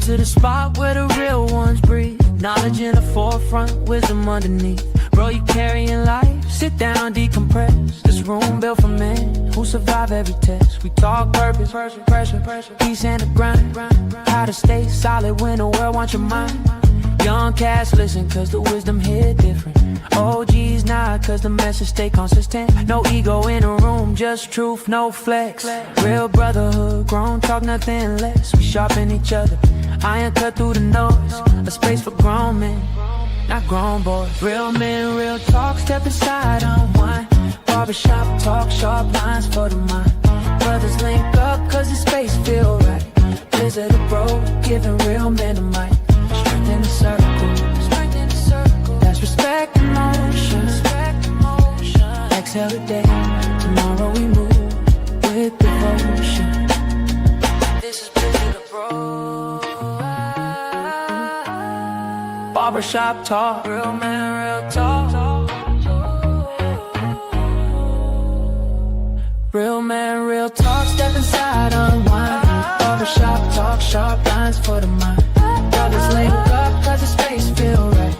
to the spot where the real ones breathe. Knowledge in the forefront, wisdom underneath. Bro, you carrying life, sit down, decompress. This room built for men who survive every test. We talk purpose, pressure, peace and the grind. How to stay solid when the world wants your mind. Young cats listen cause the wisdom hit different. OGs nod cause the message stay consistent. No ego in a room, just truth, no flex. Real brotherhood, grown talk, nothing less. We sharpen each other, iron cut through the noise. A space for grown men, not grown boys. Real men, real talk, step inside, unwind. Barbershop talk, sharp lines for the mind. Brothers link up cause the space feel right. Blizzardabroad, giving real men a mic. Strength in the circle, that's respect in motion. Exhale today, tomorrow we move with devotion. This is Blizzardabroad. Barbershop talk, real man, real talk. Real man, real talk, step inside, unwind. Barbershop talk, sharp lines for the mind. Brothers link up cause the space feel right.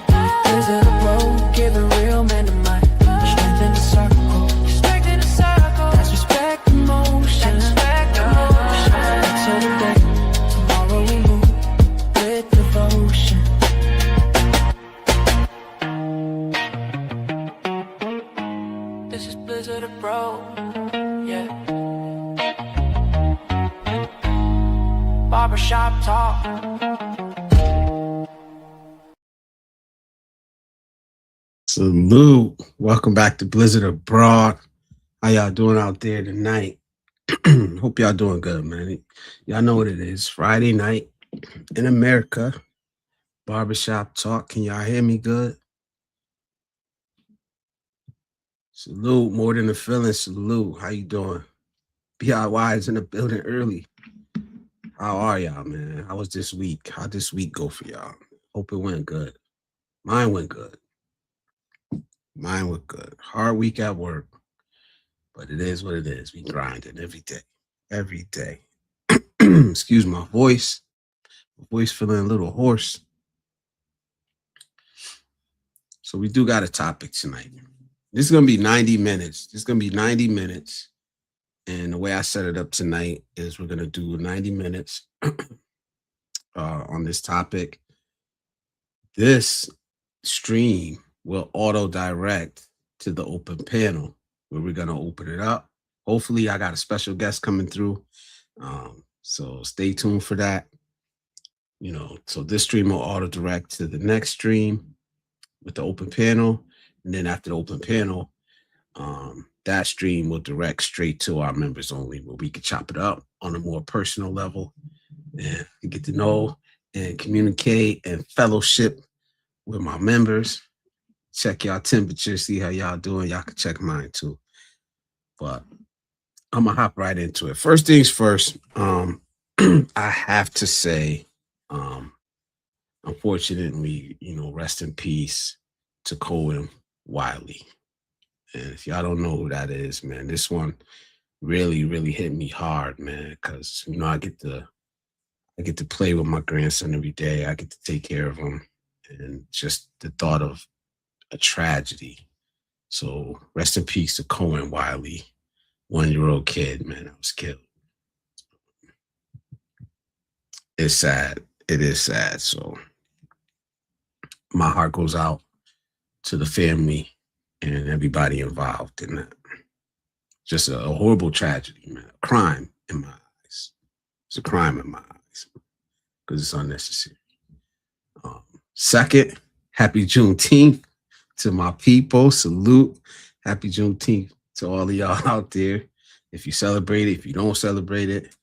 Blizzardabroad, giving real men the mic. Strength in the circle, that's respect in motion. Exhale today, tomorrow we move with devotion. This is Blizzardabroad, yeah. Barbershop talk. Salute. Welcome back to Blizzardabroad. How y'all doing out there tonight? Hope y'all doing good, man. Y'all know what it is. Friday night in America. Barbershop talk. Can y'all hear me good? Salute. More than a feeling. Salute. How you doing? BIY is in the building early. How are y'all, man? How was this week? How'd this week go for y'all? Hope it went good. Mine went good. Mine was good. Hard week at work, but it is what it is. We grinding every day, every day. Excuse my voice. My voice feeling a little hoarse. So we do got a topic tonight. This is going to be 90 minutes. This is going to be 90 minutes. And the way I set it up tonight is we're going to do 90 minutes on this topic. This stream will auto-direct to the open panel where we're going to open it up. Hopefully, I got a special guest coming through. So stay tuned for that. You know, so this stream will auto-direct to the next stream with the open panel. And then after the open panel, that stream will direct straight to our members only, where we can chop it up on a more personal level and get to know and communicate and fellowship with my members. Check y'all temperature, see how y'all doing. Y'all can check mine too. But I'm gonna hop right into it. First things first, I have to say, unfortunately, you know, rest in peace to Cohen Wiley. And if y'all don't know who that is, man, this one really, really hit me hard, man, because, you know, I get to play with my grandson every day. I get to take care of him. And just the thought of a tragedy. So rest in peace to Cohen Wiley, 1-year-old kid, man, that was killed. It's sad. It is sad. So my heart goes out to the family and everybody involved in that. Just a horrible tragedy, man. A crime in my eyes. It's a crime in my eyes because it's unnecessary. Second, happy Juneteenth to my people. Salute. Happy Juneteenth to all of y'all out there. If you celebrate it, if you don't celebrate it,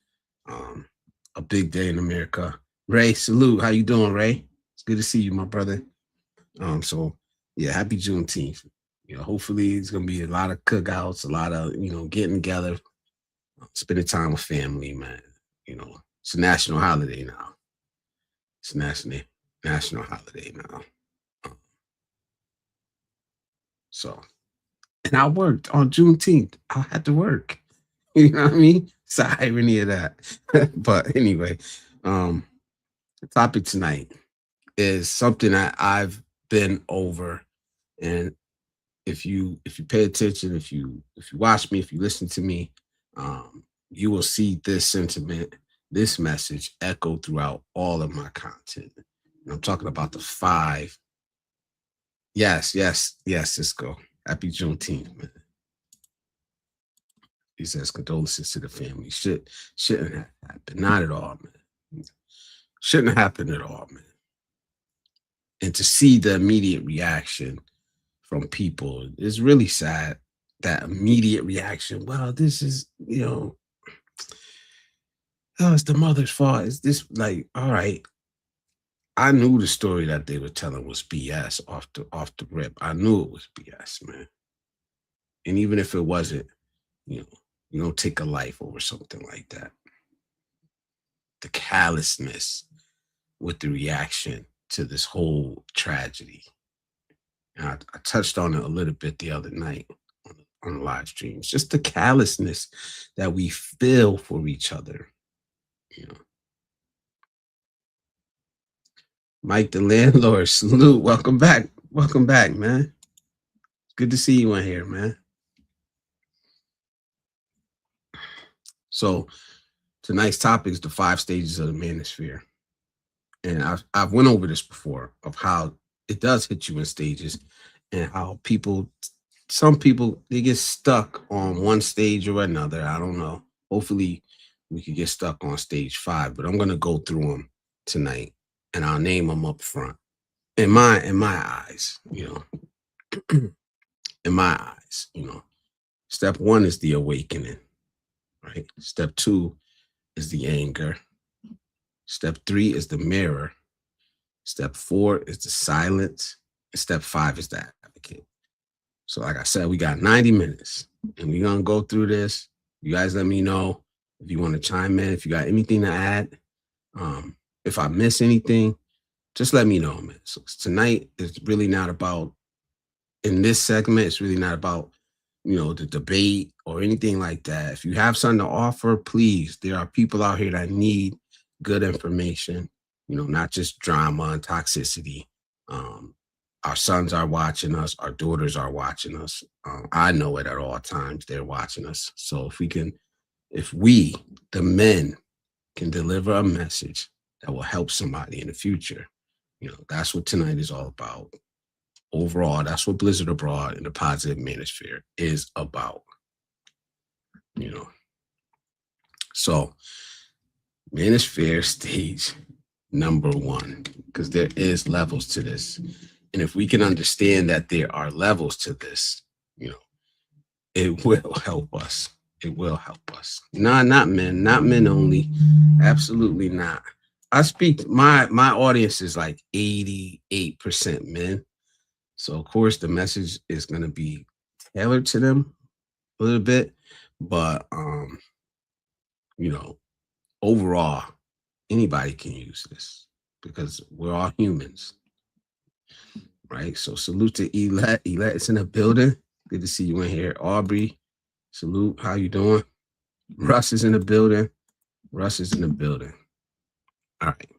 a big day in America. Ray, salute. How you doing, Ray? It's good to see you, my brother. So yeah, happy Juneteenth. You know, hopefully it's gonna be a lot of cookouts, a lot of, you know, getting together, spending time with family, man. You know, it's a national holiday now. It's a national holiday now. So, and I worked on Juneteenth. I had to work. You know what I mean? It's the irony of that. But anyway, The topic tonight is something that I've been over, and if you pay attention, if you watch me, if you listen to me, you will see this sentiment, this message echo throughout all of my content. And I'm talking about the five. Yes, yes, yes, Cisco. Happy Juneteenth, man. He says condolences to the family. Shouldn't have happened. Not at all, man. Shouldn't have happened at all, man. And to see the immediate reaction from people is really sad. That immediate reaction. Well, this is, oh, it's the mother's fault. Is this like, all right? I knew the story that they were telling was BS off the rip. I knew it was BS, man. And even if it wasn't, you know, you don't take a life over something like that. The callousness with the reaction to this whole tragedy. And I touched on it a little bit the other night on the live streams. Just the callousness that we feel for each other. You know, Mike the landlord, salute. Welcome back. Welcome back, man. Good to see you in here, man. So tonight's topic is the 5 stages of the manosphere. And I've went over this before of how it does hit you in stages and how some people, they get stuck on one stage or another. I don't know. Hopefully we could get stuck on stage 5, but I'm going to go through them tonight and I'll name them up front. In my eyes, in my eyes, step 1 is the awakening, right? Step 2 is the anger. Step 3 is the mirror. Step 4 is the silence. And step 5 is the advocate. So like I said, we got 90 minutes and we're going to go through this. You guys let me know if you want to chime in, if you got anything to add. If I miss anything, just let me know, man. So tonight is really not about, in this segment, it's really not about, the debate or anything like that. If you have something to offer, please, there are people out here that need good information, not just drama and toxicity. Our sons are watching us. Our daughters are watching us. I know it at all times. They're watching us. So if we, the men, can deliver a message that will help somebody in the future, that's what tonight is all about. Overall, that's what Blizzard Abroad and the Positive Manosphere is about. So Manosphere stage number 1, because there is levels to this. And if we can understand that there are levels to this, it will help us. It will help us. Not men only. Absolutely not. I speak, my audience is like 88% men. So of course the message is going to be tailored to them a little bit, but overall, anybody can use this because we're all humans, right? So salute to Elet. Elet is in the building. Good to see you in here. Aubrey, salute. How you doing? Russ is in the building. Russ is in the building. All right.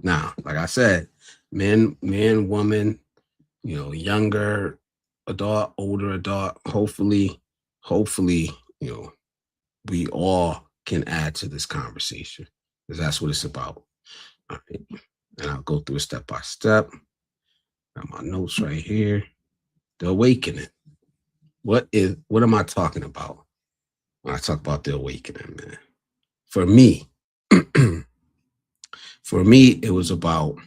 Now, like I said, man, woman, younger adult, older adult, hopefully, we all can add to this conversation because that's what it's about. All right. And I'll go through it step by step. Got my notes right here. The awakening. What am I talking about when I talk about the awakening, man? For me, it was about,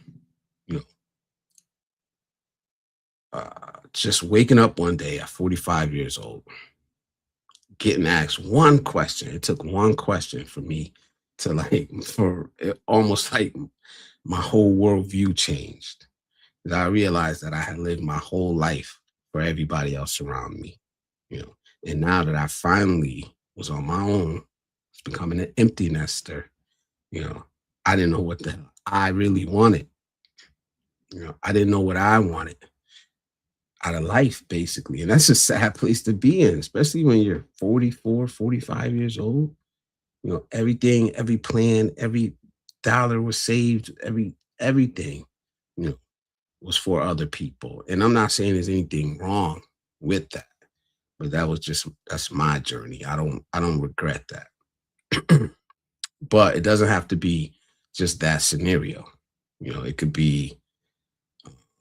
just waking up one day at 45 years old, getting asked one question. It took one question for me to almost like my whole worldview changed. Because I realized that I had lived my whole life for everybody else around me, And now that I finally was on my own, was becoming an empty nester, I didn't know what the hell I really wanted. I didn't know what I wanted out of life, basically. And that's a sad place to be in, especially when you're 44, 45 years old. Everything, every plan, dollar was saved, everything, you know, was for other people. And I'm not saying there's anything wrong with that, but that's my journey. I don't regret that. But it doesn't have to be just that scenario. It could be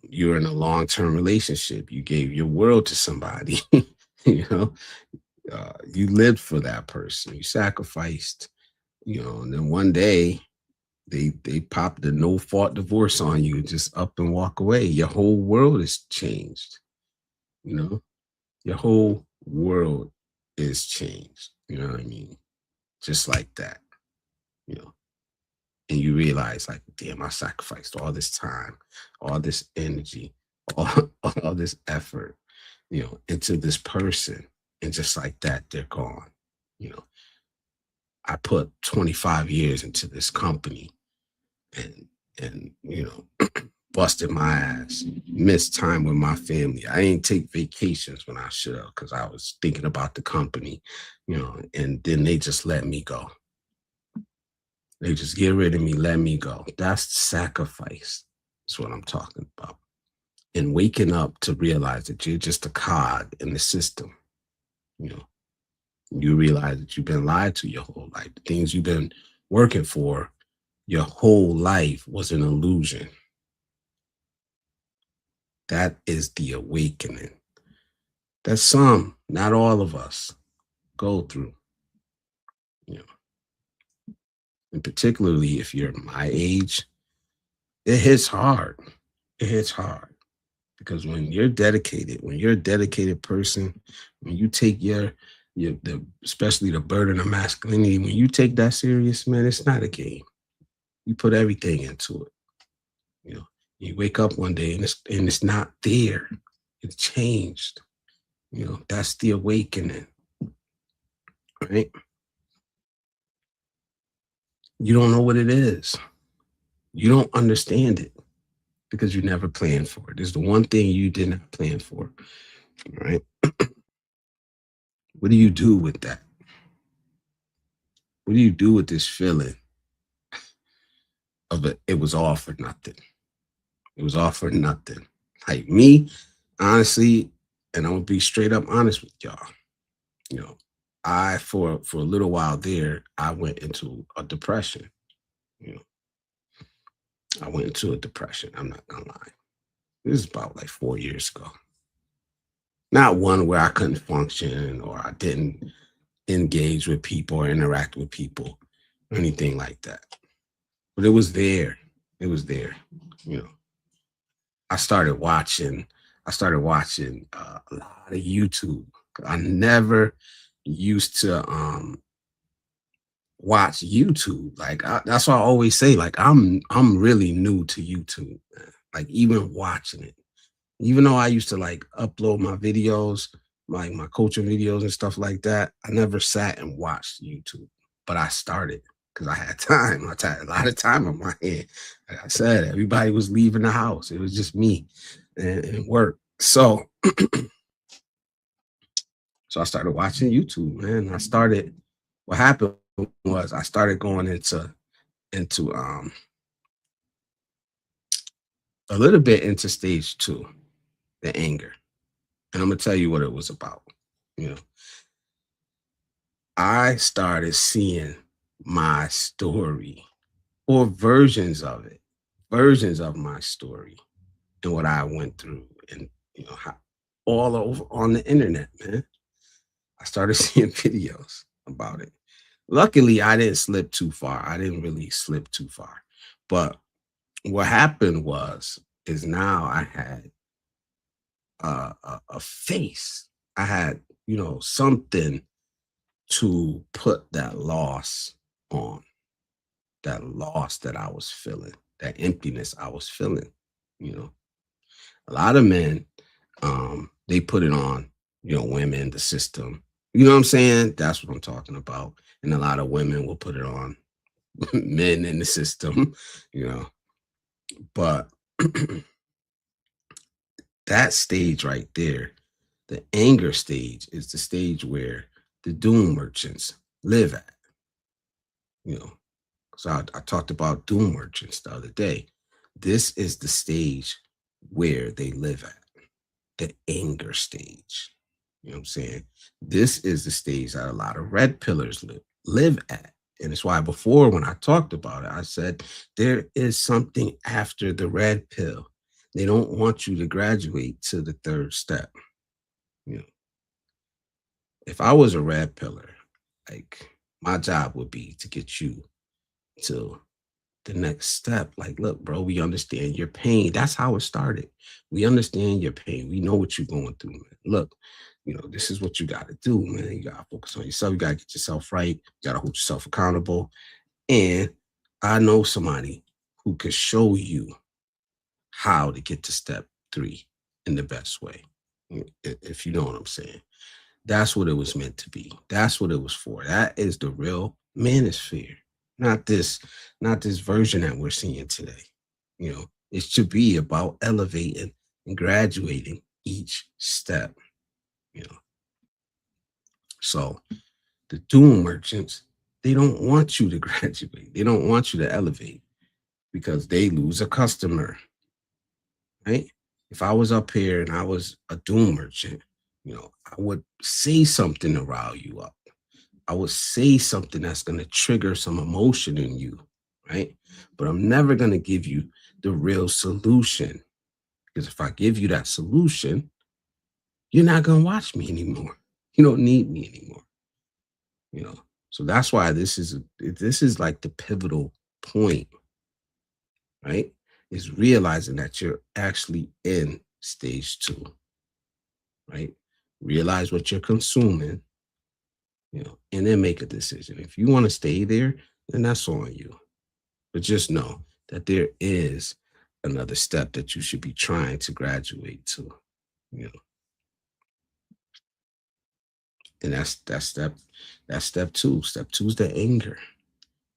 you're in a long-term relationship. You gave your world to somebody. you know, you lived for that person. You sacrificed. And then one day they pop the no fault divorce on you, just up and walk away. Your whole world is changed. You know, your whole world is changed. You know what I mean? Just like that. You know, and you realize, like, damn, I sacrificed all this time, all this energy, all, all this effort, into this person. And just like that, they're gone. You know, I put 25 years into this company and, busted my ass, missed time with my family. I didn't take vacations when I should have because I was thinking about the company, and then they just let me go. They just get rid of me, let me go. That's sacrifice. That's what I'm talking about. And waking up to realize that you're just a cog in the system. You know, you realize that you've been lied to your whole life. The things you've been working for your whole life was an illusion. That is the awakening that some, not all of us, go through. And particularly if you're my age, it hits hard. It hits hard because when you're a dedicated person, when you take especially the burden of masculinity, when you take that serious, man, it's not a game. You put everything into it. You wake up one day and it's not there. It's changed. That's the awakening, right? You don't know what it is. You don't understand it because you never planned for it. It's the one thing you did not plan for, right? What do you do with that? What do you do with this feeling of it was all for nothing? It was all for nothing. Like me, honestly, and I'm gonna be straight up honest with y'all. I for a little while there, I went into a depression. You know, I went into a depression. I'm not gonna lie. This is about like 4 years ago. Not one where I couldn't function or I didn't engage with people or interact with people or anything like that. But it was there. It was there. You know, I started watching. A lot of YouTube. I never used to watch YouTube. Like that's why I always say, like I'm really new to YouTube. Man. Like even watching it, even though I used to like upload my videos, like my coaching videos and stuff like that, I never sat and watched YouTube. But I started because I had time. I had a lot of time on my hand. Like I said, everybody was leaving the house. It was just me and work. So I started watching YouTube, man. What happened was I started going into a little bit into stage two, the anger. And I'm gonna tell you what it was about. You know, I started seeing my story or versions of my story and what I went through and how all over on the internet, man. I started seeing videos about it. Luckily, I didn't slip too far. I didn't really slip too far. But what happened is now I had a face. I had, something to put that loss on, that loss that I was feeling, that emptiness I was feeling. You know, a lot of men, they put it on, women, the system. You know what I'm saying? That's what I'm talking about. And a lot of women will put it on men in the system, you know. But that stage right there, the anger stage, is the stage where the doom merchants live at, you know. So I talked about doom merchants the other day. This is the stage where they live at, the anger stage. You know what I'm saying? This is the stage that a lot of red pillars live at. And it's why before when I talked about it, I said there is something after the red pill. They don't want you to graduate to the third step. You know, if I was a red pillar, like my job would be to get you to the next step. Like, look, bro, we understand your pain. That's how it started. We understand your pain. We know what you're going through, man. Look, this is what you got to do, man. You got to focus on yourself. You got to get yourself right. You got to hold yourself accountable. And I know somebody who can show you how to get to step 3 in the best way, if you know what I'm saying. That's what it was meant to be. That's what it was for. That is the real manosphere, not this, not this version that we're seeing today. It should be about elevating and graduating each step. You know, so the doom merchants, they don't want you to graduate. They don't want you to elevate because they lose a customer, right? If I was up here and I was a doom merchant, I would say something to rile you up. I would say something that's going to trigger some emotion in you, right? But I'm never going to give you the real solution, because if I give you that solution, you're not going to watch me anymore. You don't need me anymore. So that's why this is like the pivotal point, right? Is realizing that you're actually in stage 2, right? Realize what you're consuming, and then make a decision. If you want to stay there, then that's on you. But just know that there is another step that you should be trying to graduate to, you know, and that's step 2. Step 2 is the anger,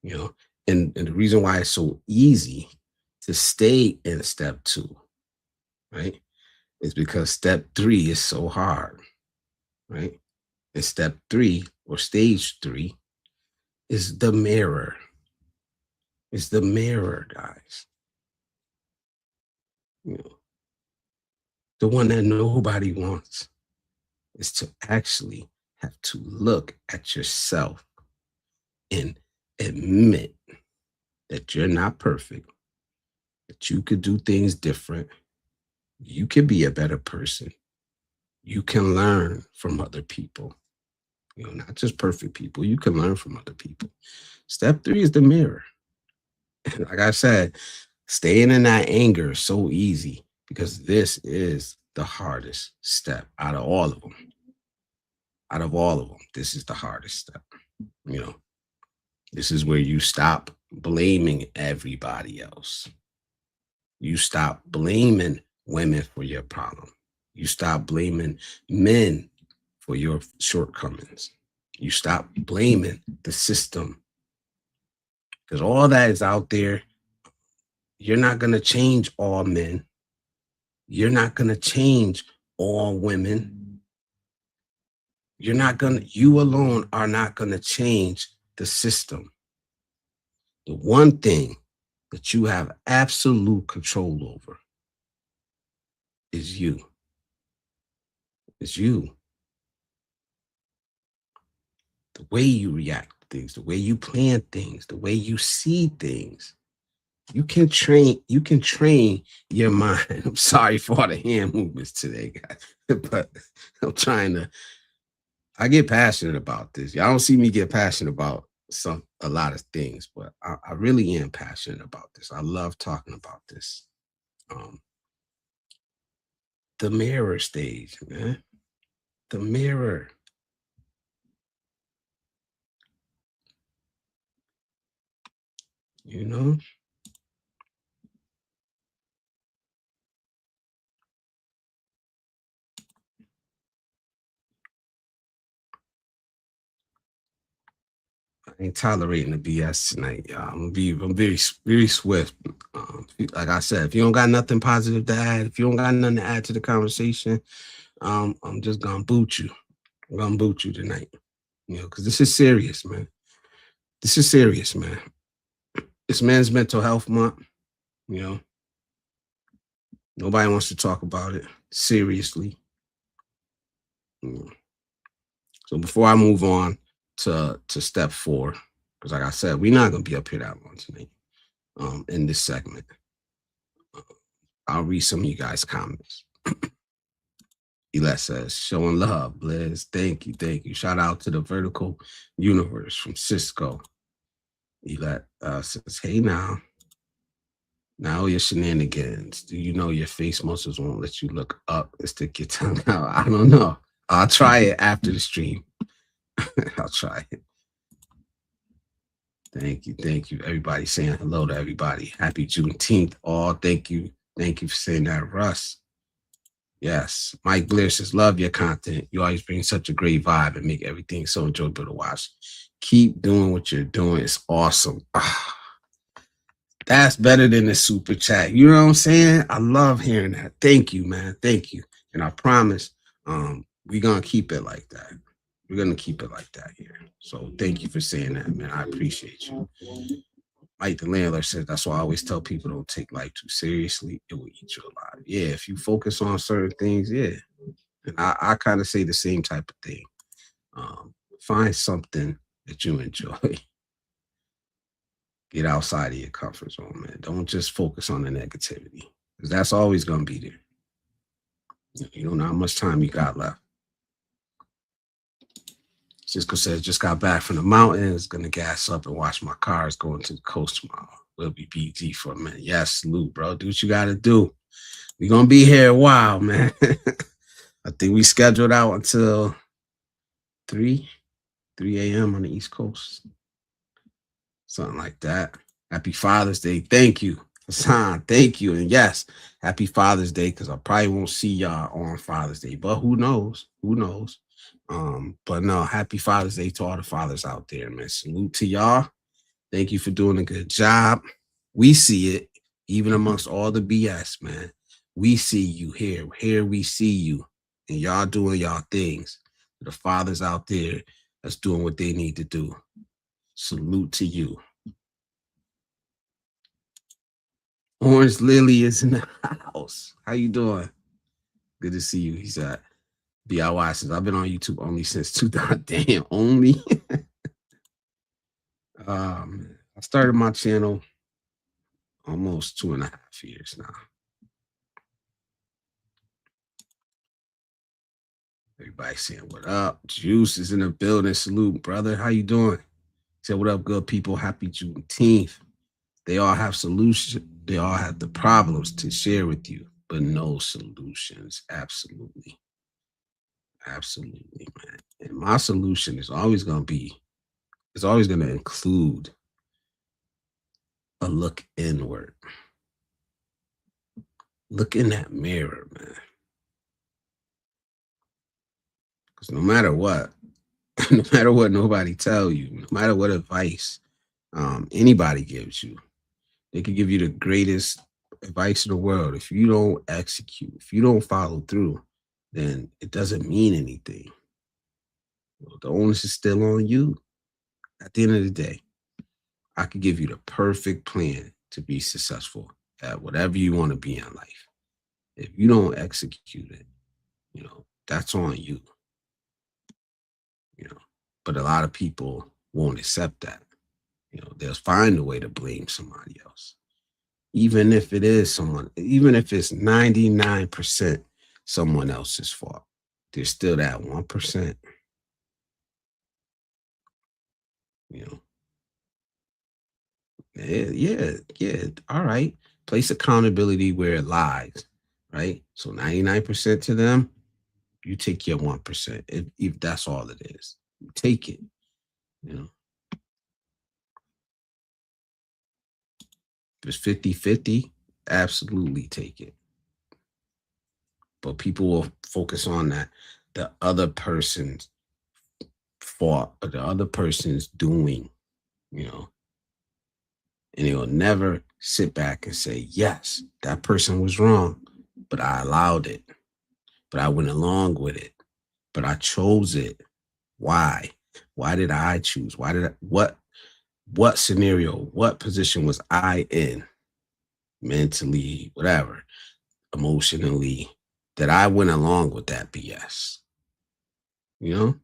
you know, and the reason why it's so easy to stay in step 2, right, is because step 3 is so hard, right? And step 3 or stage 3 is the mirror. It's the mirror, guys. The one that nobody wants is to actually have to look at yourself and admit that you're not perfect, that you could do things different. You could be a better person. You can learn from other people, not just perfect people. You can learn from other people. Step 3 is the mirror. Like I said, staying in that anger is so easy because this is the hardest step out of all of them. Out of all of them, this is the hardest step. This is where you stop blaming everybody else. You stop blaming women for your problem. You stop blaming men for your shortcomings. You stop blaming the system, because all that is out there. You're not going to change all men. You're not going to change all women. You alone are not going to change the system. The one thing that you have absolute control over is you. It's you. The way you react to things, the way you plan things, the way you see things. You can train your mind. I'm sorry for all the hand movements today, guys. But I get passionate about this. Y'all don't see me get passionate about a lot of things, but I really am passionate about this. I love talking about this. The mirror stage, man. The mirror. You know? I ain't tolerating the BS tonight, y'all. I'm very, very swift. Like I said, if you don't got nothing positive to add, if you don't got nothing to add to the conversation, I'm just gonna boot you. I'm gonna boot you tonight. Because this is serious, man. This is serious, man. It's Men's Mental Health Month. You know, nobody wants to talk about it seriously. So before I move on to step 4, because like I said, we're not gonna be up here that long tonight. In this segment, I'll read some of you guys' comments. Elet says, showing love, Blizz. Thank you, thank you. Shout out to the Vertical Universe from Cisco. Elet says, hey now your shenanigans. Do you know your face muscles won't let you look up and stick your tongue out? I don't know. I'll try it after the stream. I'll try it. Thank you. Thank you. Everybody saying hello to everybody. Happy Juneteenth. All thank you. Thank you for saying that, Russ. Yes. Mike Blair says, love your content. You always bring such a great vibe and make everything so enjoyable to watch. Keep doing what you're doing. It's awesome. That's better than the super chat. You know what I'm saying? I love hearing that. Thank you, man. Thank you. And I promise we're going to keep it like that. We're going to keep it like that here. So thank you for saying that, man. I appreciate you. Mike the landlord says, that's why I always tell people don't take life too seriously. It will eat you alive. Yeah, if you focus on certain things, yeah. And I kind of say the same type of thing. Find something that you enjoy. Get outside of your comfort zone, man. Don't just focus on the negativity, because that's always going to be there. You don't know how much time you got left. Cisco says, just got back from the mountains, going to gas up and watch my cars going to the coast tomorrow. We'll be BG for a minute. Yes, salute, bro. Do what you got to do. We're going to be here a while, man. I think we scheduled out until 3 a.m. on the East Coast. Something like that. Happy Father's Day. Thank you, Hassan. Thank you. And yes, happy Father's Day, because I probably won't see y'all on Father's Day. But who knows? Who knows? But no, happy Father's Day to all the fathers out there, man. Salute to y'all. Thank you for doing a good job. We see it, even amongst all the BS, man. We see you here. Here we see you. And y'all doing y'all things. The fathers out there that's doing what they need to do. Salute to you. Orange Lily is in the house. How you doing? Good to see you. He's at BIY says, I've been on YouTube only since 2000. Damn, only? I started my channel almost 2.5 years now. Everybody saying, what up? Juice is in the building. Salute, brother. How you doing? Say, what up, good people? Happy Juneteenth. They all have solutions. They all have the problems to share with you, but no solutions. Absolutely. Absolutely, man. And my solution is always going to include a look inward. Look in that mirror, man. Because no matter what nobody tell you, no matter what advice anybody gives you, they could give you the greatest advice in the world. If you don't execute, if you don't follow through, then it doesn't mean anything. Well, the onus is still on you. At the end of the day, I could give you the perfect plan to be successful at whatever you want to be in life. If you don't execute it, that's on you. But a lot of people won't accept that. They'll find a way to blame somebody else. Even if it is even if it's 99% someone else's fault, there's still that 1%. Yeah. All right. Place accountability where it lies, right? So 99% to them, you take your 1%. If that's all it is, you take it. If it's 50-50, absolutely take it. But people will focus on the other person's fault or the other person's doing, and they'll never sit back and say, yes, that person was wrong, but I allowed it, but I went along with it, but I chose it. Why? Why did I choose? What what scenario, what position was I in mentally, whatever, emotionally, that I went along with that BS, you know,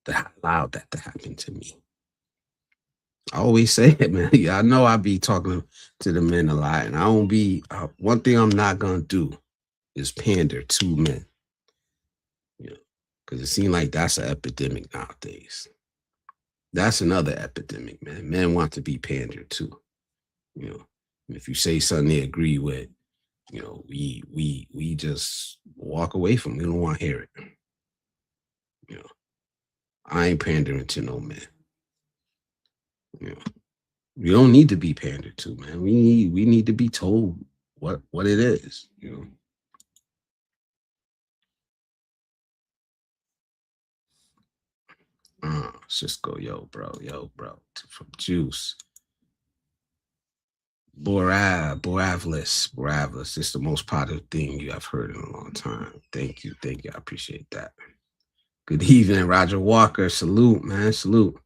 that I allowed that to happen to me. I always say it, man. Yeah, I know I be talking to the men a lot, and I don't be, one thing I'm not going to do is pander to men, you know, because it seems like that's an epidemic nowadays. That's another epidemic, man. Men want to be pandered to, you know. If you say something they agree with, you know, we just walk away from it. We don't want to hear it. You know, I ain't pandering to no man. You know, we don't need to be pandered to, man. We need to be told what it is. You know. Cisco, yo, bro, from Juice. Boravlis. It's the most positive thing you have heard in a long time. Thank you. I appreciate that. Good evening, Roger Walker. Salute, man. Salute.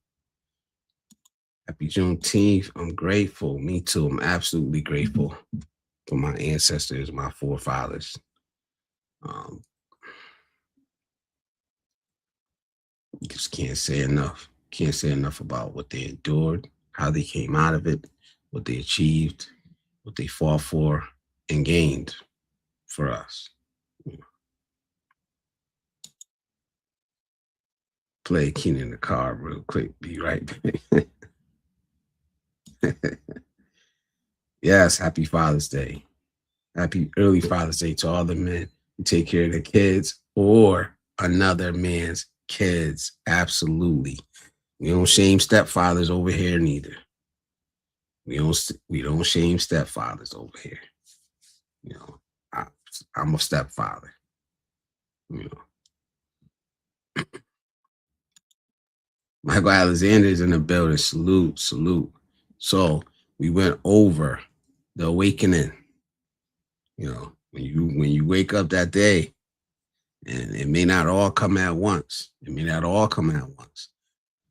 Happy Juneteenth. I'm grateful. Me too. I'm absolutely grateful for my ancestors, my forefathers. Um, just can't say enough. Can't say enough about what they endured, how they came out of it, what they achieved, what they fought for and gained for us. Play Keenan in the car real quick. Be right back. Yes, happy Father's Day. Happy early Father's Day to all the men who take care of their kids or another man's kids. Absolutely. We don't shame stepfathers over here neither. We don't shame stepfathers over here. You know, I'm a stepfather. You know, Michael Alexander is in the building. Salute. So we went over the awakening. You know, when you wake up that day, and it may not all come at once.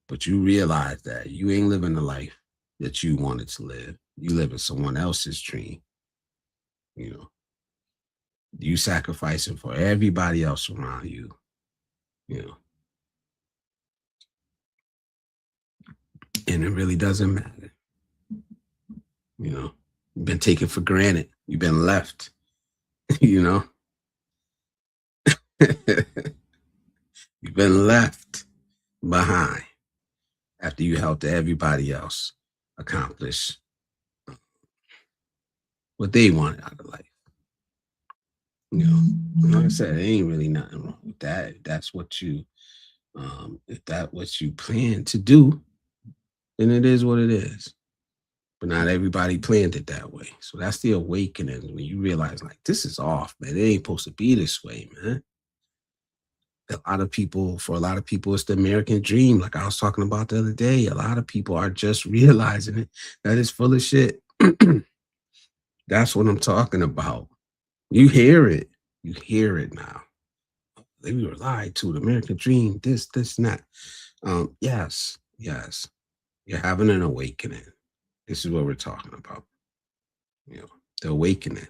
But you realize that you ain't living the life that you wanted to live. You living someone else's dream. You know, you sacrificing for everybody else around you. You know, and it really doesn't matter. You know, you've been taken for granted. You've been left. You know, you've been left behind after you helped everybody else accomplish what they wanted out of life. You know, like I said, there ain't really nothing wrong with that. If that's what you, plan to do, then it is what it is. But not everybody planned it that way. So that's the awakening when you realize, like, this is off, man. It ain't supposed to be this way, man. For a lot of people, it's the American dream. Like I was talking about the other day, a lot of people are just realizing it. That is full of shit. That's what I'm talking about. You hear it. You hear it now. They were lied to. The American dream, this, and that. Yes. You're having an awakening. This is what we're talking about. You know, the awakening.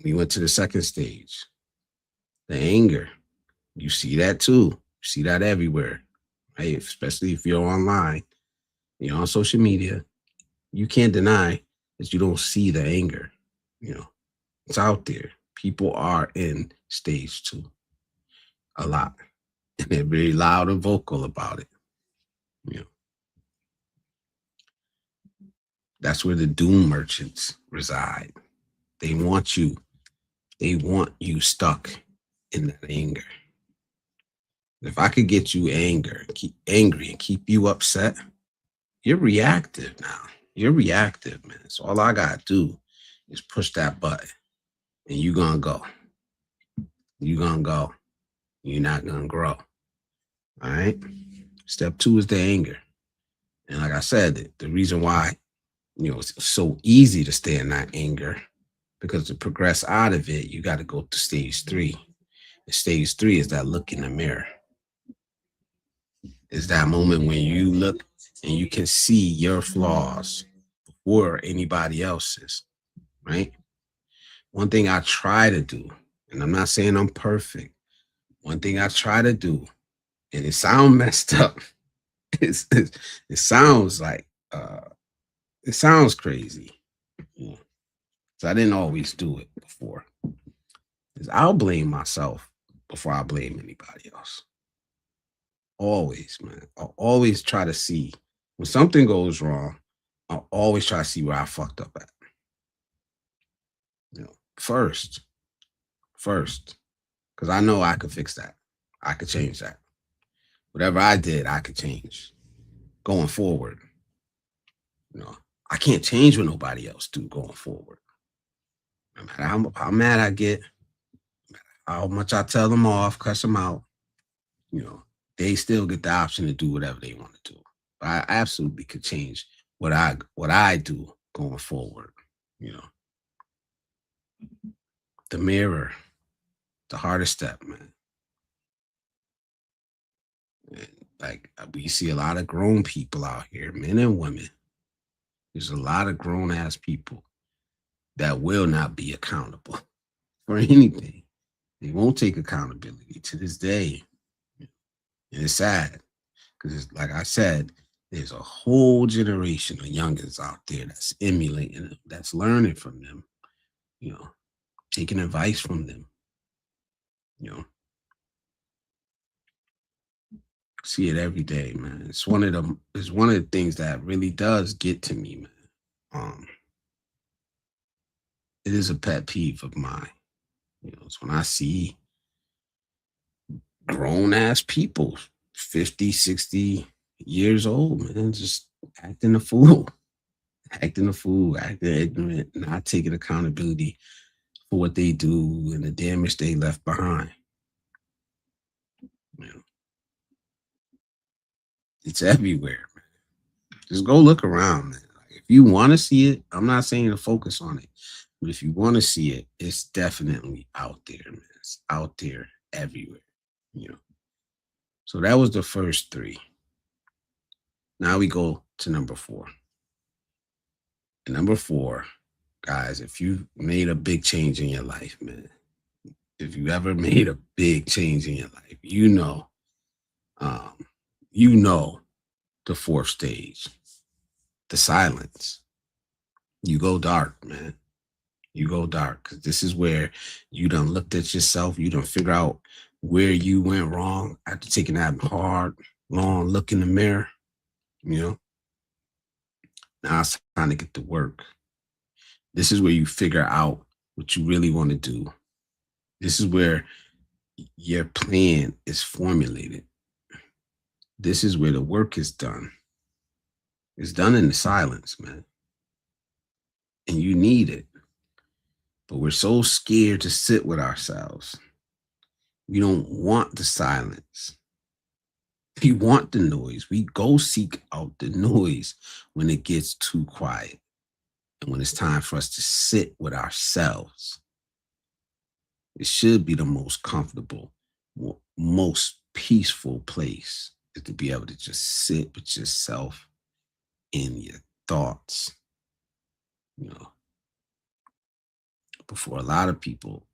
We went to the second stage. The anger. You see that too. You see that everywhere. Right? Especially if you're online, you're on social media. You can't deny that you don't see the anger. You know, it's out there. People are in stage 2 a lot. And they're very loud and vocal about it. You know, that's where the doom merchants reside. They want you stuck in that anger. If I could get you angry and keep you upset, you're reactive now. You're reactive, man. So all I gotta do is push that button and you're gonna go. You're gonna go. You're not gonna grow. All right. Step 2 is the anger. And like I said, the reason why, it's so easy to stay in that anger, because to progress out of it, you got to go to stage 3. And stage 3 is that look in the mirror. is that moment when you look and you can see your flaws before anybody else's, right? One thing I try to do, and I'm not saying I'm perfect, one thing I try to do, and it sounds messed up. It sounds like it sounds crazy. Yeah. So I didn't always do it before. Is I'll blame myself before I blame anybody else. Always, man. I'll always try to see when something goes wrong. I'll always try to see where I fucked up at. First, because I know I could fix that. I could change that. Whatever I did, I could change going forward. I can't change what nobody else do going forward. No matter how mad I get, how much I tell them off, cuss them out, they still get the option to do whatever they want to do. But I absolutely could change what I do going forward. You know, the mirror, the hardest step, man. And like we see a lot of grown people out here, men and women. There's a lot of grown ass people that will not be accountable for anything. They won't take accountability to this day. And it's sad because, like I said, there's a whole generation of youngins out there that's emulating them, that's learning from them, taking advice from them. See it every day, man. It's one of the things that really does get to me, man. It is a pet peeve of mine. It's when I see grown ass people, 50, 60 years old, man, just acting a fool, acting ignorant, not taking accountability for what they do and the damage they left behind. It's everywhere, man. Just go look around, man. If you want to see it, I'm not saying to focus on it, but if you want to see it, it's definitely out there, man. It's out there everywhere, So that was the first three. Now we go to number 4. And number 4, guys, if you made a big change in your life, man, if you ever made a big change in your life, you know the 4th stage, the silence. You go dark, man. You go dark because this is where you done looked at yourself. You done figure out where you went wrong after taking that hard, long look in the mirror. Now it's time to get to work. This is where you figure out what you really want to do. This is where your plan is formulated. This is where the work is done. It's done in the silence, man. And you need it. But we're so scared to sit with ourselves. We don't want the silence. We want the noise. We go seek out the noise when it gets too quiet and when it's time for us to sit with ourselves. It should be the most comfortable, most peaceful place is to be able to just sit with yourself in your thoughts. But for a lot of people,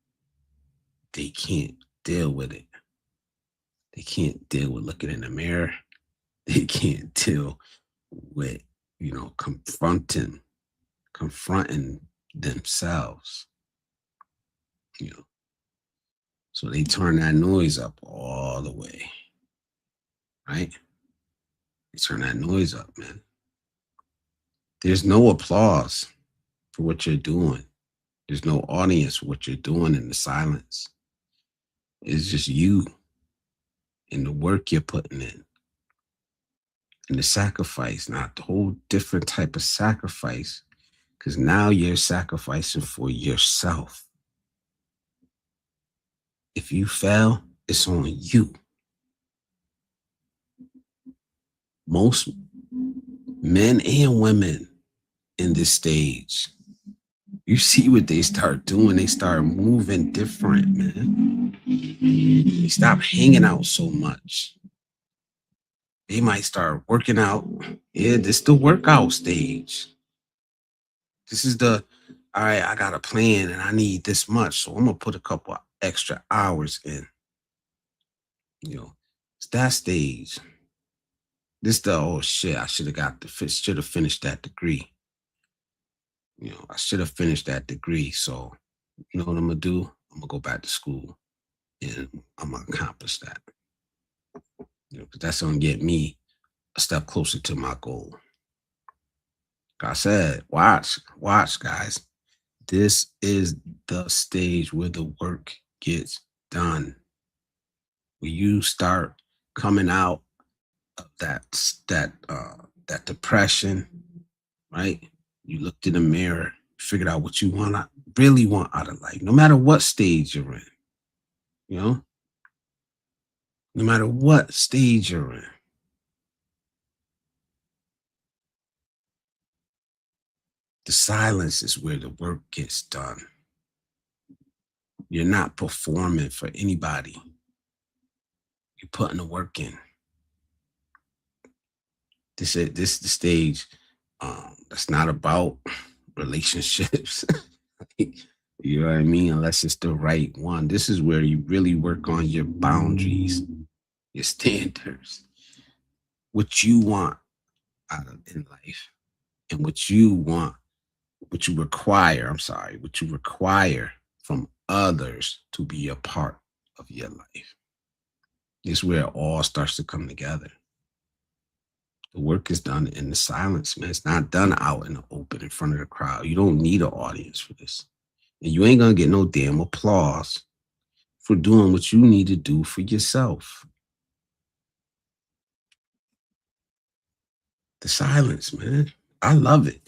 they can't deal with it. They can't deal with looking in the mirror. They can't deal with, confronting themselves. So they turn that noise up all the way. Right? They turn that noise up, man. There's no applause for what you're doing. There's no audience for what you're doing in the silence. It's just you and the work you're putting in and the sacrifice, not the whole different type of sacrifice, because now you're sacrificing for yourself. If you fail, it's on you. Most men and women in this stage, you see what they start doing. They start moving different, man. They stop hanging out so much. They might start working out. Yeah, this the workout stage. This is the all right, I got a plan and I need this much. So I'm gonna put a couple extra hours in. You know, it's that stage. This the oh shit, I should have got the should have finished that degree. I should have finished that degree. So you know what I'm gonna do? I'm gonna go back to school and I'm gonna accomplish that. 'Cause that's gonna get me a step closer to my goal. Like I said, watch, guys. This is the stage where the work gets done. When you start coming out of that depression, right? You looked in the mirror, figured out what you really want out of life, no matter what stage you're in, you know, no matter what stage you're in. The silence is where the work gets done. You're not performing for anybody. You're putting the work in. This the stage that's not about relationships. You know what I mean? Unless it's the right one. This is where you really work on your boundaries, your standards, what you want out of in life, and what you require. I'm sorry, what you require from others to be a part of your life. This is where it all starts to come together. The work is done in the silence, man. It's not done out in the open in front of the crowd. You don't need an audience for this. And you ain't gonna get no damn applause for doing what you need to do for yourself. The silence, man. I love it.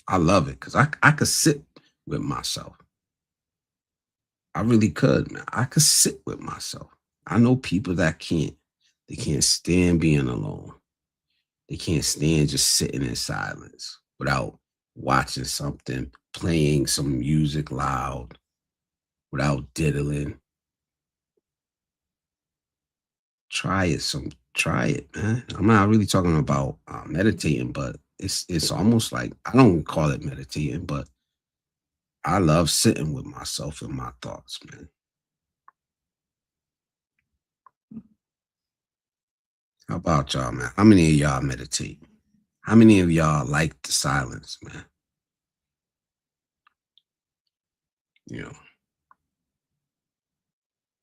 I love it because I could sit with myself. I really could, man. I could sit with myself. I know people that can't. They can't stand being alone. They can't stand just sitting in silence without watching something, playing some music loud, without diddling. Try it, man. I'm not really talking about meditating, but it's almost like I don't call it meditating, but I love sitting with myself and my thoughts, man. How about y'all, man? How many of y'all meditate? How many of y'all like the silence, man? You know,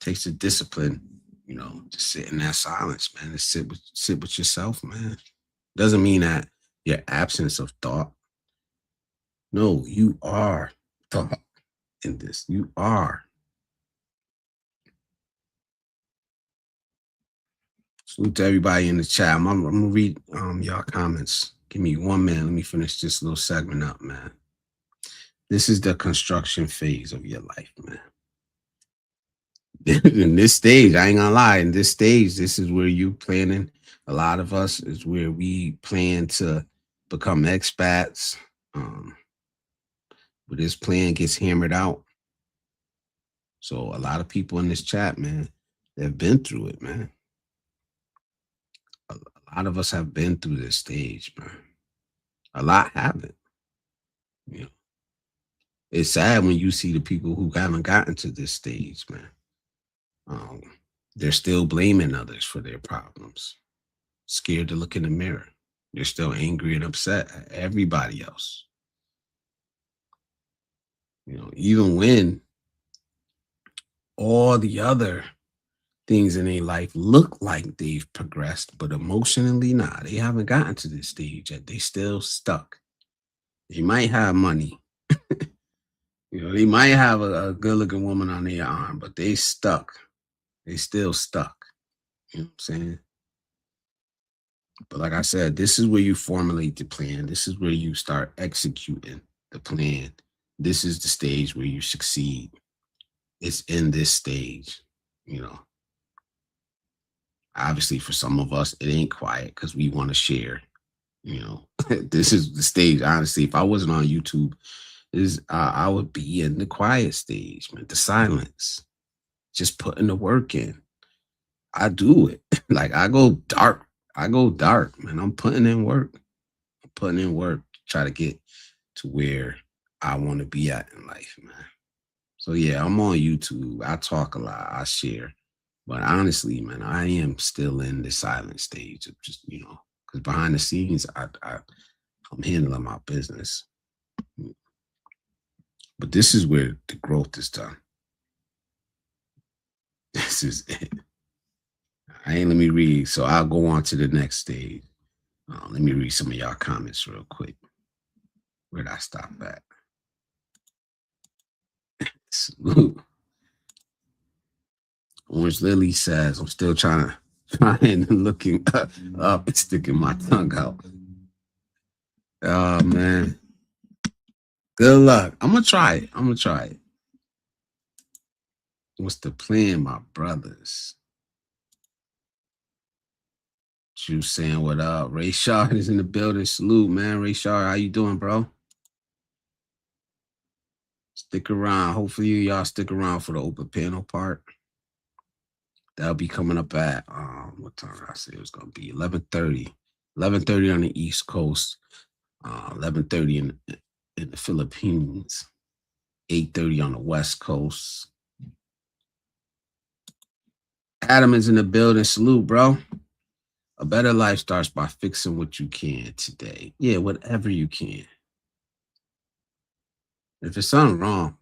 takes the discipline, to sit in that silence, man. To sit with yourself, man. Doesn't mean that your absence of thought. No, you are thought in this. You are. Salute to everybody in the chat. I'm gonna read y'all comments. Give me 1 minute. Let me finish this little segment up, man. This is the construction phase of your life, man. In this stage, I ain't gonna lie. In this stage, this is where you planning. A lot of us is where we plan to become expats. But this plan gets hammered out. So a lot of people in this chat, man, they've been through it, man. A lot of us have been through this stage, man. A lot haven't. You know, it's sad when you see the people who haven't gotten to this stage, man. Um, they're still blaming others for their problems, scared to look in the mirror. They're still angry and upset at everybody else. Even when all the other things in their life look like they've progressed, but emotionally, nah, they haven't gotten to this stage yet. They still stuck. They might have money. They might have a good looking woman on their arm, but they stuck. They still stuck. You know what I'm saying? But like I said, this is where you formulate the plan. This is where you start executing the plan. This is the stage where you succeed. It's in this stage, Obviously, for some of us, it ain't quiet because we want to share. This is the stage. Honestly, if I wasn't on YouTube, I would be in the quiet stage, man. The silence, just putting the work in. I do it. Like I go dark I go dark, man. I'm putting in work. I'm putting in work to try to get to where I want to be at in life, man. So yeah, I'm on YouTube. I talk a lot. I share. But honestly, man, I am still in the silent stage of just, because behind the scenes, I'm handling my business. But this is where the growth is done. This is it. Let me read. So I'll go on to the next stage. Let me read some of y'all comments real quick. Where'd I stop at? Salute. Orange Lily says, I'm still trying looking up and sticking my tongue out. Oh, man. Good luck. I'm going to try it. What's the plan, my brothers? You saying what up? Ray Shaw is in the building. Salute, man. Ray Shaw, how you doing, bro? Stick around. Hopefully y'all stick around for the open panel part. That'll be coming up at what time did I say it was gonna be? 11:30. 11:30 on the East Coast. 11:30 in the Philippines. 8:30 on the West Coast. Adam is in the building. Salute, bro. A better life starts by fixing what you can today. Yeah, whatever you can. If it's something wrong,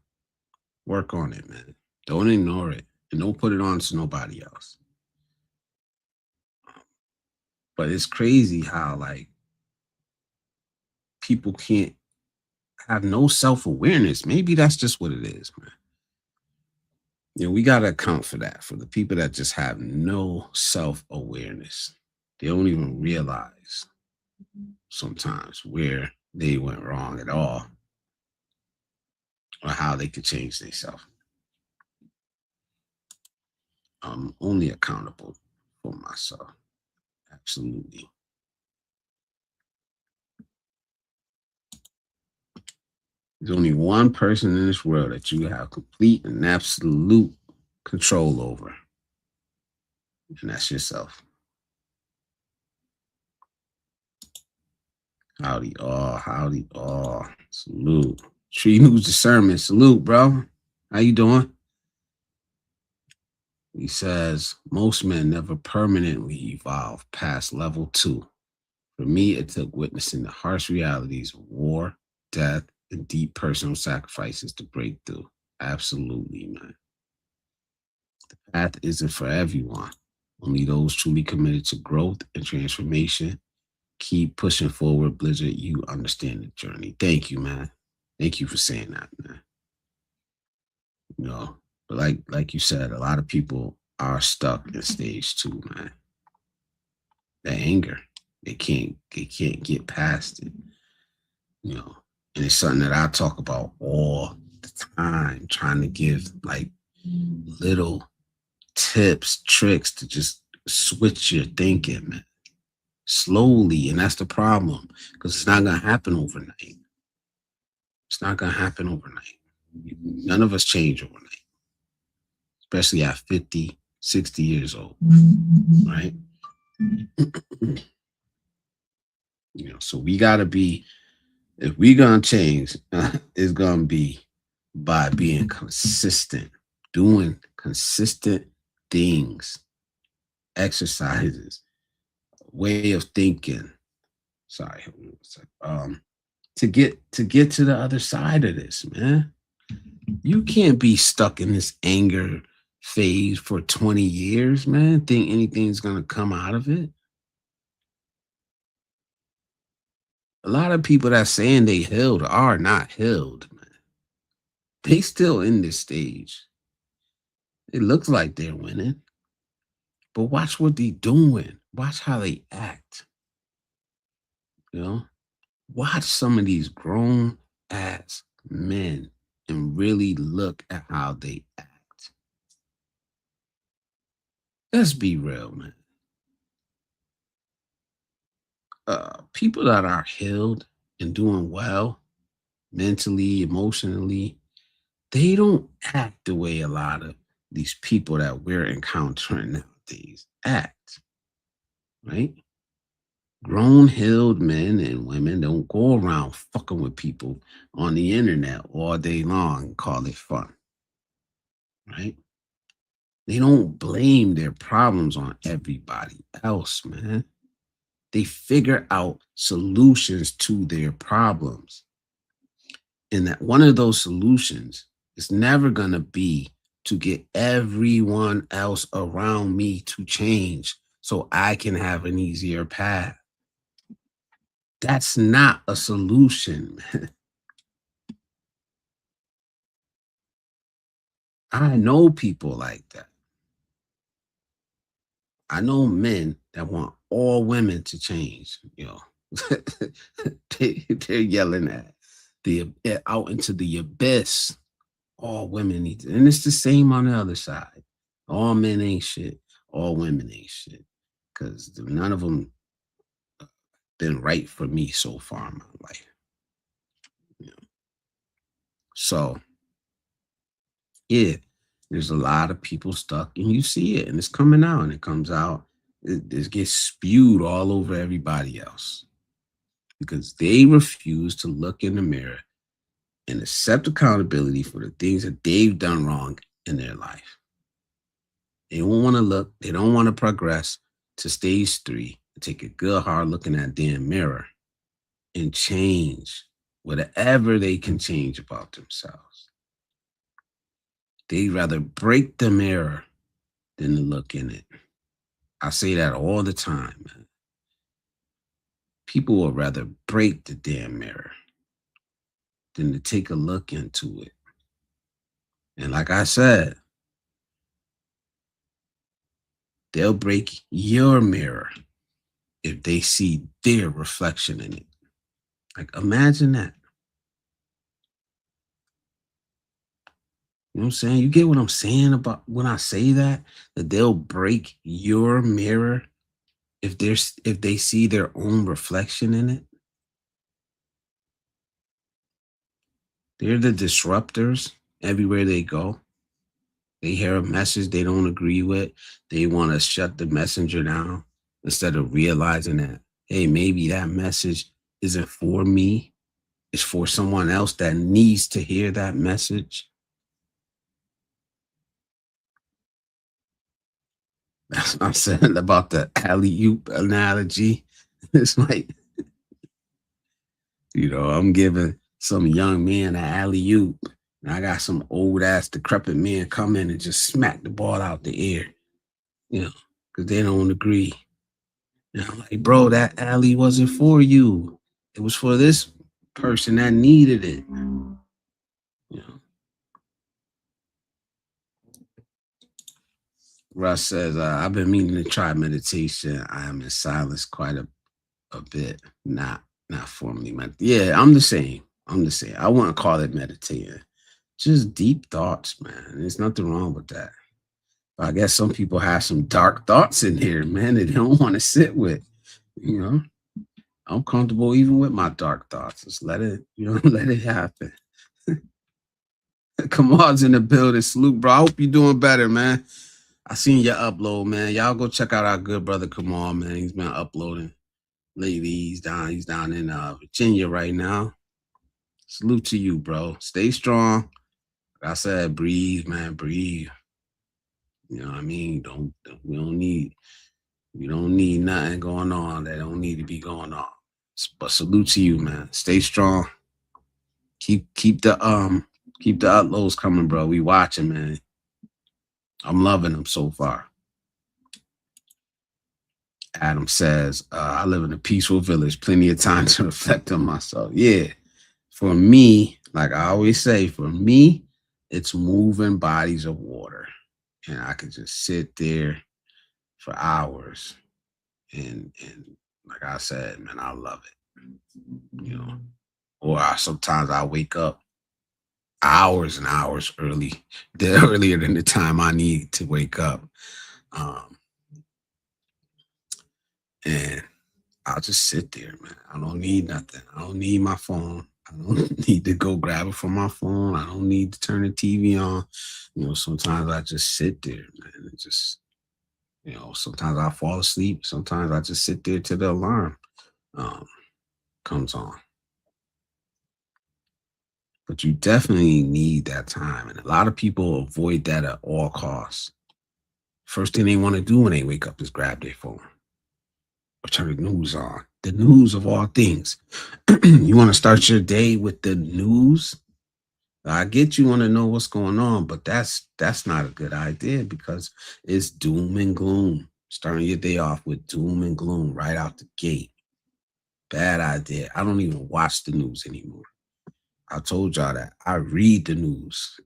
work on it, man. Don't ignore it. And don't put it on to nobody else. But it's crazy how, like, people can't have no self-awareness. Maybe that's just what it is, man. We got to account for that, for the people that just have no self-awareness. They don't even realize sometimes where they went wrong at all or how they could change themselves. I'm only accountable for myself. Absolutely. There's only one person in this world that you have complete and absolute control over, and that's yourself. Howdy all. Salute. Tree News Discernment. Salute, bro. How you doing? He says, most men never permanently evolve past level 2. For me, it took witnessing the harsh realities of war, death, and deep personal sacrifices to break through. Absolutely, man. The path isn't for everyone. Only those truly committed to growth and transformation. Keep pushing forward, Blizzard. You understand the journey. Thank you, man. Thank you for saying that, man. But like you said, a lot of people are stuck in stage 2, man. The anger, they can't get past it. And it's something that I talk about all the time, trying to give like little tips, tricks to just switch your thinking, man. Slowly, and that's the problem, because it's not gonna happen overnight. It's not gonna happen overnight. None of us change overnight, especially at 50, 60 years old, right? So we gotta be, if we gonna change, it's gonna be by being consistent, doing consistent things, exercises, way of thinking. Sorry, to get to the other side of this, man. You can't be stuck in this anger phase for 20 years, man. Think anything's gonna come out of it. A lot of people that saying they healed are not healed, man. They still in this stage. It looks like they're winning. But watch what they doing. Watch how they act. Watch some of these grown ass men and really look at how they act. Let's be real, man. People that are healed and doing well mentally, emotionally, they don't act the way a lot of these people that we're encountering nowadays act, right? Grown, healed men and women don't go around fucking with people on the internet all day long and call it fun, right? They don't blame their problems on everybody else, man. They figure out solutions to their problems. And that one of those solutions is never going to be to get everyone else around me to change so I can have an easier path. That's not a solution, man. I know people like that. I know men that want all women to change, you know. They're yelling at out into the abyss. All women need to, and it's the same on the other side. All men ain't shit. All women ain't shit. Because none of them been right for me so far in my life. You know? So yeah, there's a lot of people stuck, and you see it, and it's coming out, and it comes out. It gets spewed all over everybody else because they refuse to look in the mirror and accept accountability for the things that they've done wrong in their life. They don't want to look, they don't want to progress to stage 3 and take a good hard look in that damn mirror and change whatever they can change about themselves. They'd rather break the mirror than to look in it. I say that all the time, man. People would rather break the damn mirror than to take a look into it. And like I said, they'll break your mirror if they see their reflection in it. Like, imagine that. You know what I'm saying? You get what I'm saying about when I say that? That they'll break your mirror if they see their own reflection in it. They're the disruptors everywhere they go. They hear a message they don't agree with. They want to shut the messenger down instead of realizing that, hey, maybe that message isn't for me. It's for someone else that needs to hear that message. That's what I'm saying about the alley oop analogy. It's like, I'm giving some young man an alley oop, and I got some old ass decrepit man come in and just smack the ball out the air, because they don't agree. And I'm like, bro, that alley wasn't for you. It was for this person that needed it. You know. Russ says, I've been meaning to try meditation. I am in silence quite a bit. Not formally. Yeah, I'm the same. I wouldn't call it meditating. Just deep thoughts, man. There's nothing wrong with that. But I guess some people have some dark thoughts in here, man, that they don't want to sit with. I'm comfortable even with my dark thoughts. Just let it, let it happen. Kamal's in the building. Salute, bro. I hope you're doing better, man. I seen your upload, man. Y'all go check out our good brother Kamal, man. He's been uploading lately. He's down in Virginia right now. Salute to you, bro. Stay strong. Like I said, breathe, man. Breathe. You know what I mean? We don't need nothing going on that don't need to be going on. But salute to you, man. Stay strong. Keep the uploads coming, bro. We watching, man. I'm loving them so far. Adam says, I live in a peaceful village, plenty of time to reflect on myself. Yeah. For me, like I always say, for me, it's moving bodies of water. And I could just sit there for hours. And like I said, man, I love it. Or sometimes I wake up hours and hours earlier than the time I need to wake up. And I'll just sit there, man. I don't need nothing. I don't need my phone. I don't need to go grab it from my phone. I don't need to turn the TV on. Sometimes I just sit there, man. And just, sometimes I fall asleep. Sometimes I just sit there till the alarm. comes on. But you definitely need that time. And a lot of people avoid that at all costs. First thing they want to do when they wake up is grab their phone or turn the news on. The news of all things. You want to start your day with the news? I get you want to know what's going on, but that's not a good idea because it's doom and gloom. Starting your day off with doom and gloom right out the gate. Bad idea. I don't even watch the news anymore. I told y'all that. I read the news.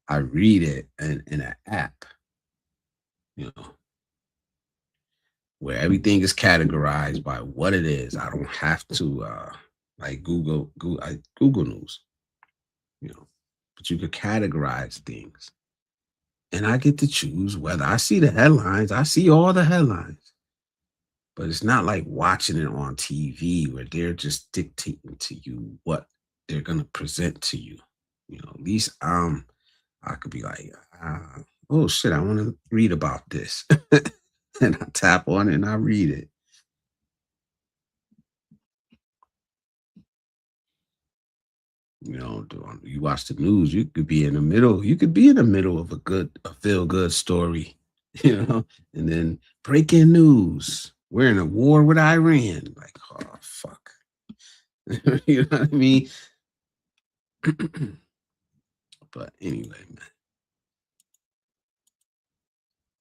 I read it in an app, you know, where everything is categorized by what it is. I don't have to like Google News, you know, but you could categorize things. And I get to choose whether I see the headlines. I see all the headlines. But it's not like watching it on TV where they're just dictating to you what they're gonna present to you. You know, at least I could be like, oh shit, I want to read about this. And I tap on it and I read it. You know, you watch the news, you could be in the middle, you could be in the middle of a feel good story, you know, and then breaking news. We're in a war with Iran. Like, oh fuck. You know what I mean? But anyway, man,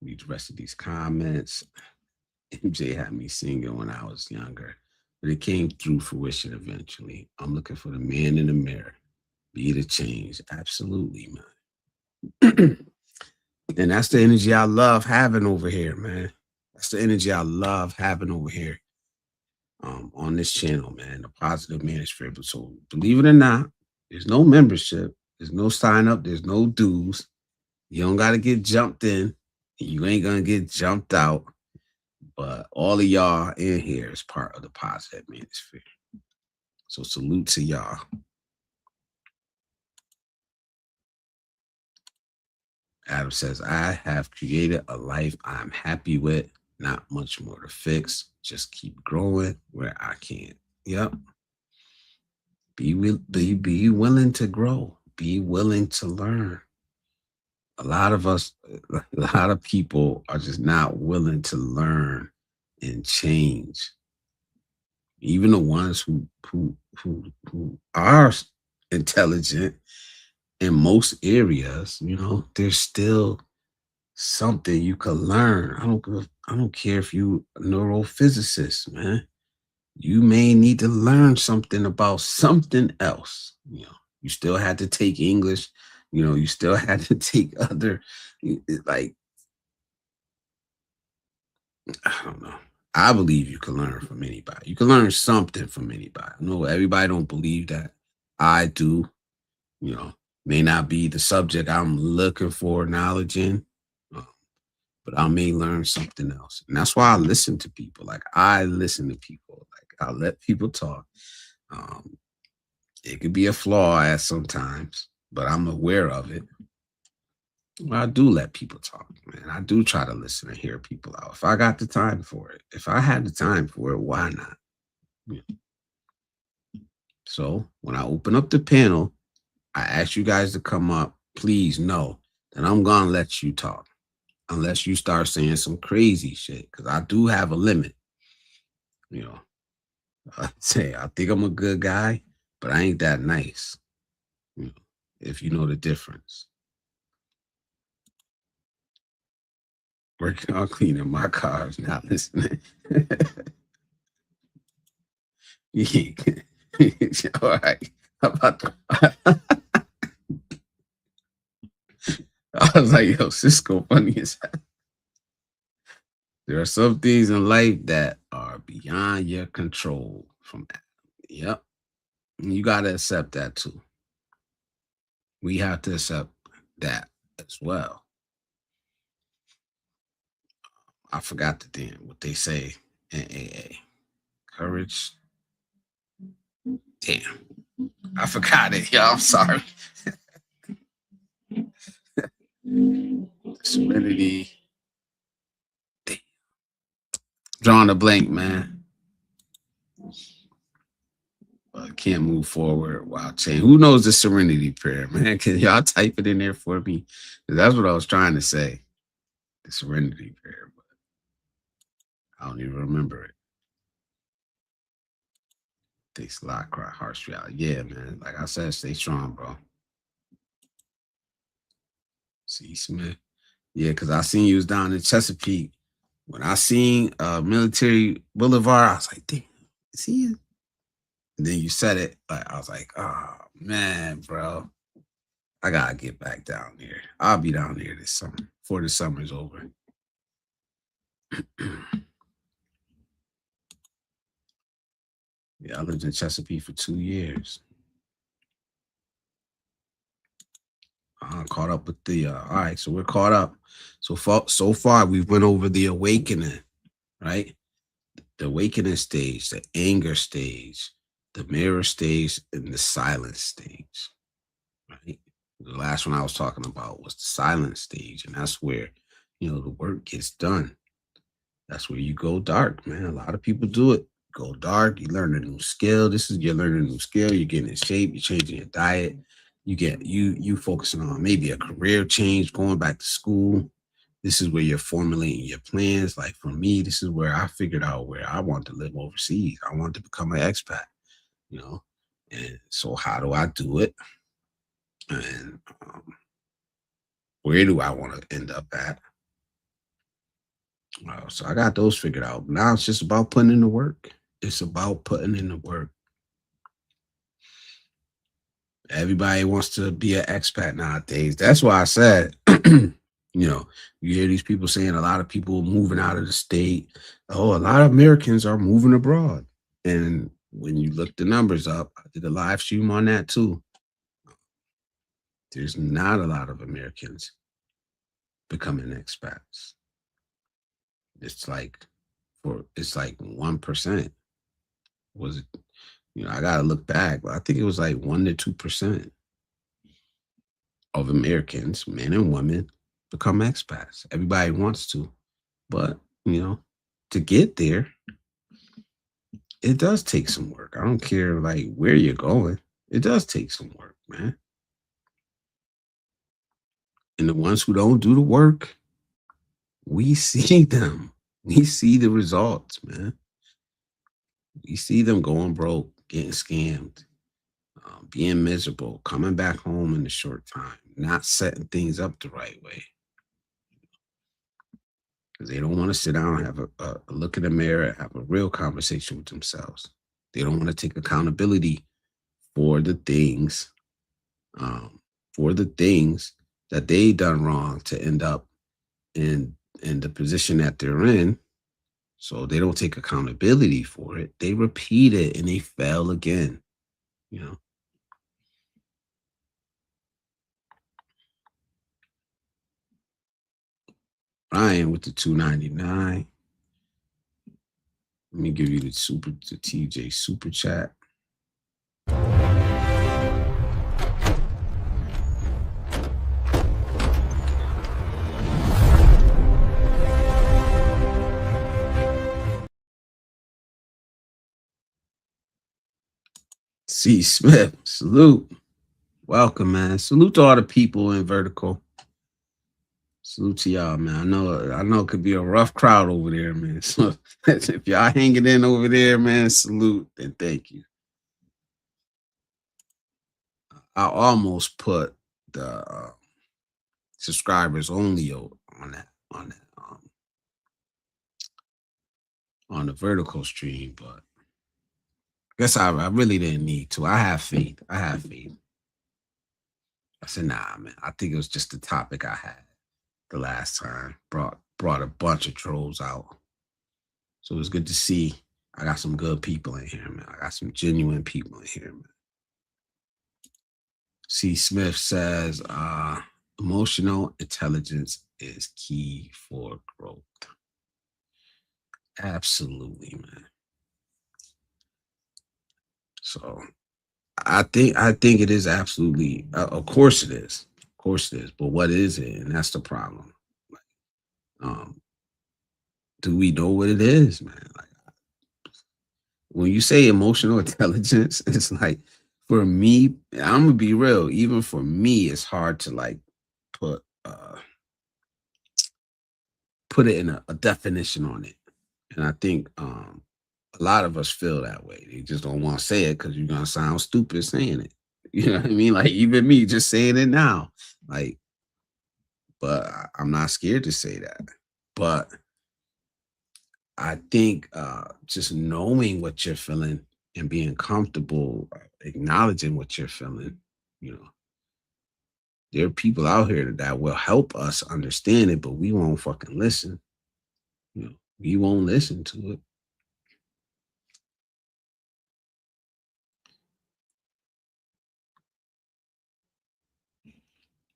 read the rest of these comments. MJ had me singing when I was younger, but it came through fruition eventually. I'm looking for the man in the mirror. Be the change. Absolutely, man. And that's the energy I love having over here, man. That's the energy I love having over here on this channel, man. The positive Manosphere. So believe it or not, there's no membership, there's no sign up, there's no dues. You don't got to get jumped in. You ain't gonna get jumped out. But all of y'all in here is part of the positive Manosphere. So salute to y'all. Adam says, I have created a life I'm happy with, not much more to fix. Just keep growing where I can. Yep. Be willing to grow. Be willing to learn. A lot of us, a lot of people are just not willing to learn and change. Even the ones who are intelligent in most areas, you know, there's still something you could learn. I don't care if you a neurophysicist, man. You may need to learn something about something else. You know, you still had to take English, you know, you still had to take other like I don't know. I believe you can learn from anybody. You can learn something from anybody. I know everybody don't believe that. I do, you know, may not be the subject I'm looking for knowledge in. uh, but I may learn something else. And that's why I listen to people. Like I listen to people. Like I let people talk. Um, it could be a flaw at sometimes, but I'm aware of it. I do let people talk, man. I do try to listen and hear people out. If I got the time for it, if I had the time for it, why not? Yeah. So when I open up the panel, I ask you guys to come up. Please know that I'm gonna let you talk, unless you start saying some crazy shit. Because I do have a limit. You know, I say I think I'm a good guy, but I ain't that nice. You know, if you know the difference. Working on cleaning my cars, not listening. Yeah. All right. How about I was like, yo, Cisco funny as hell. There are some things in life that are beyond your control from Adam. Yep. And you gotta accept that too. We have to accept that as well. I forgot the thing what they say in AA. Courage. Damn. I forgot it. Yo, I'm sorry. Serenity. Damn. Drawing a blank, man. Can't move forward while change. Who knows the serenity prayer, man? Can y'all type it in there for me? 'Cause that's what I was trying to say. The serenity prayer, but I don't even remember it. Takes a lot, cry, harsh reality. Yeah, man. Like I said, stay strong, bro. C. Smith. Yeah, because I seen you was down in Chesapeake. When I seen Military Boulevard, I was like, damn, is he? And then you said it, like I was like, oh man, bro. I gotta get back down there. I'll be down there this summer before the summer's over. Yeah, I lived in Chesapeake for 2 years. Caught up with the all right, so we're caught up. So far we've went over the awakening, right? The awakening stage, the anger stage, the mirror stage, and the silence stage. Right. The last one I was talking about was the silence stage, and that's where the work gets done. That's where you go dark, man. A lot of people do it. Go dark. You learn a new skill. You're learning a new skill. You're getting in shape. You're changing your diet. You focusing on maybe a career change, going back to school. This is where you're formulating your plans. Like for me, this is where I figured out where I want to live overseas. I want to become an expat, you know. And so how do I do it? And where do I want to end up at? So I got those figured out. Now it's just about putting in the work. It's about putting in the work. Everybody wants to be an expat nowadays. That's why I said, you hear these people saying a lot of people moving out of the state. Oh, a lot of Americans are moving abroad. And when you look the numbers up, I did a live stream on that too. There's not a lot of Americans becoming expats. It's like 1%. Was it? I gotta look back, but I think it was like 1 to 2% of Americans, men and women, become expats. Everybody wants to, but to get there, it does take some work. I don't care like where you're going. It does take some work, man. And the ones who don't do the work, we see them. We see the results, man. We see them going broke, getting scammed, being miserable, coming back home in a short time, not setting things up the right way. Because they don't want to sit down and have a look in the mirror, have a real conversation with themselves. They don't want to take accountability for the things, that they done wrong to end up in the position that they're in. So they don't take accountability for it. They repeat it and they fail again. Ryan with the 299. Let me give you the TJ super chat. C. Smith, salute. Welcome, man. Salute to all the people in Vertical. Salute to y'all, man. I know it could be a rough crowd over there, man. So if y'all hanging in over there, man, salute and thank you. I almost put the subscribers only on the Vertical stream, but I guess I really didn't need to. I have faith. I said, nah, man. I think it was just the topic I had the last time. Brought a bunch of trolls out. So it was good to see. I got some good people in here, man. I got some genuine people in here, man. C. Smith says, emotional intelligence is key for growth. Absolutely, man. So I think it is absolutely, of course it is. Of course it is. But what is it? And that's the problem. Do we know what it is, man? Like, when you say emotional intelligence, it's like for me, I'm gonna be real. Even for me, it's hard to like put put it in a definition on it. And I think a lot of us feel that way. They just don't want to say it because you're gonna sound stupid saying it. You know what I mean? Like even me just saying it now. Like, but I'm not scared to say that. But I think just knowing what you're feeling and being comfortable acknowledging what you're feeling, you know, there are people out here that will help us understand it, but we won't fucking listen. You know, we won't listen to it.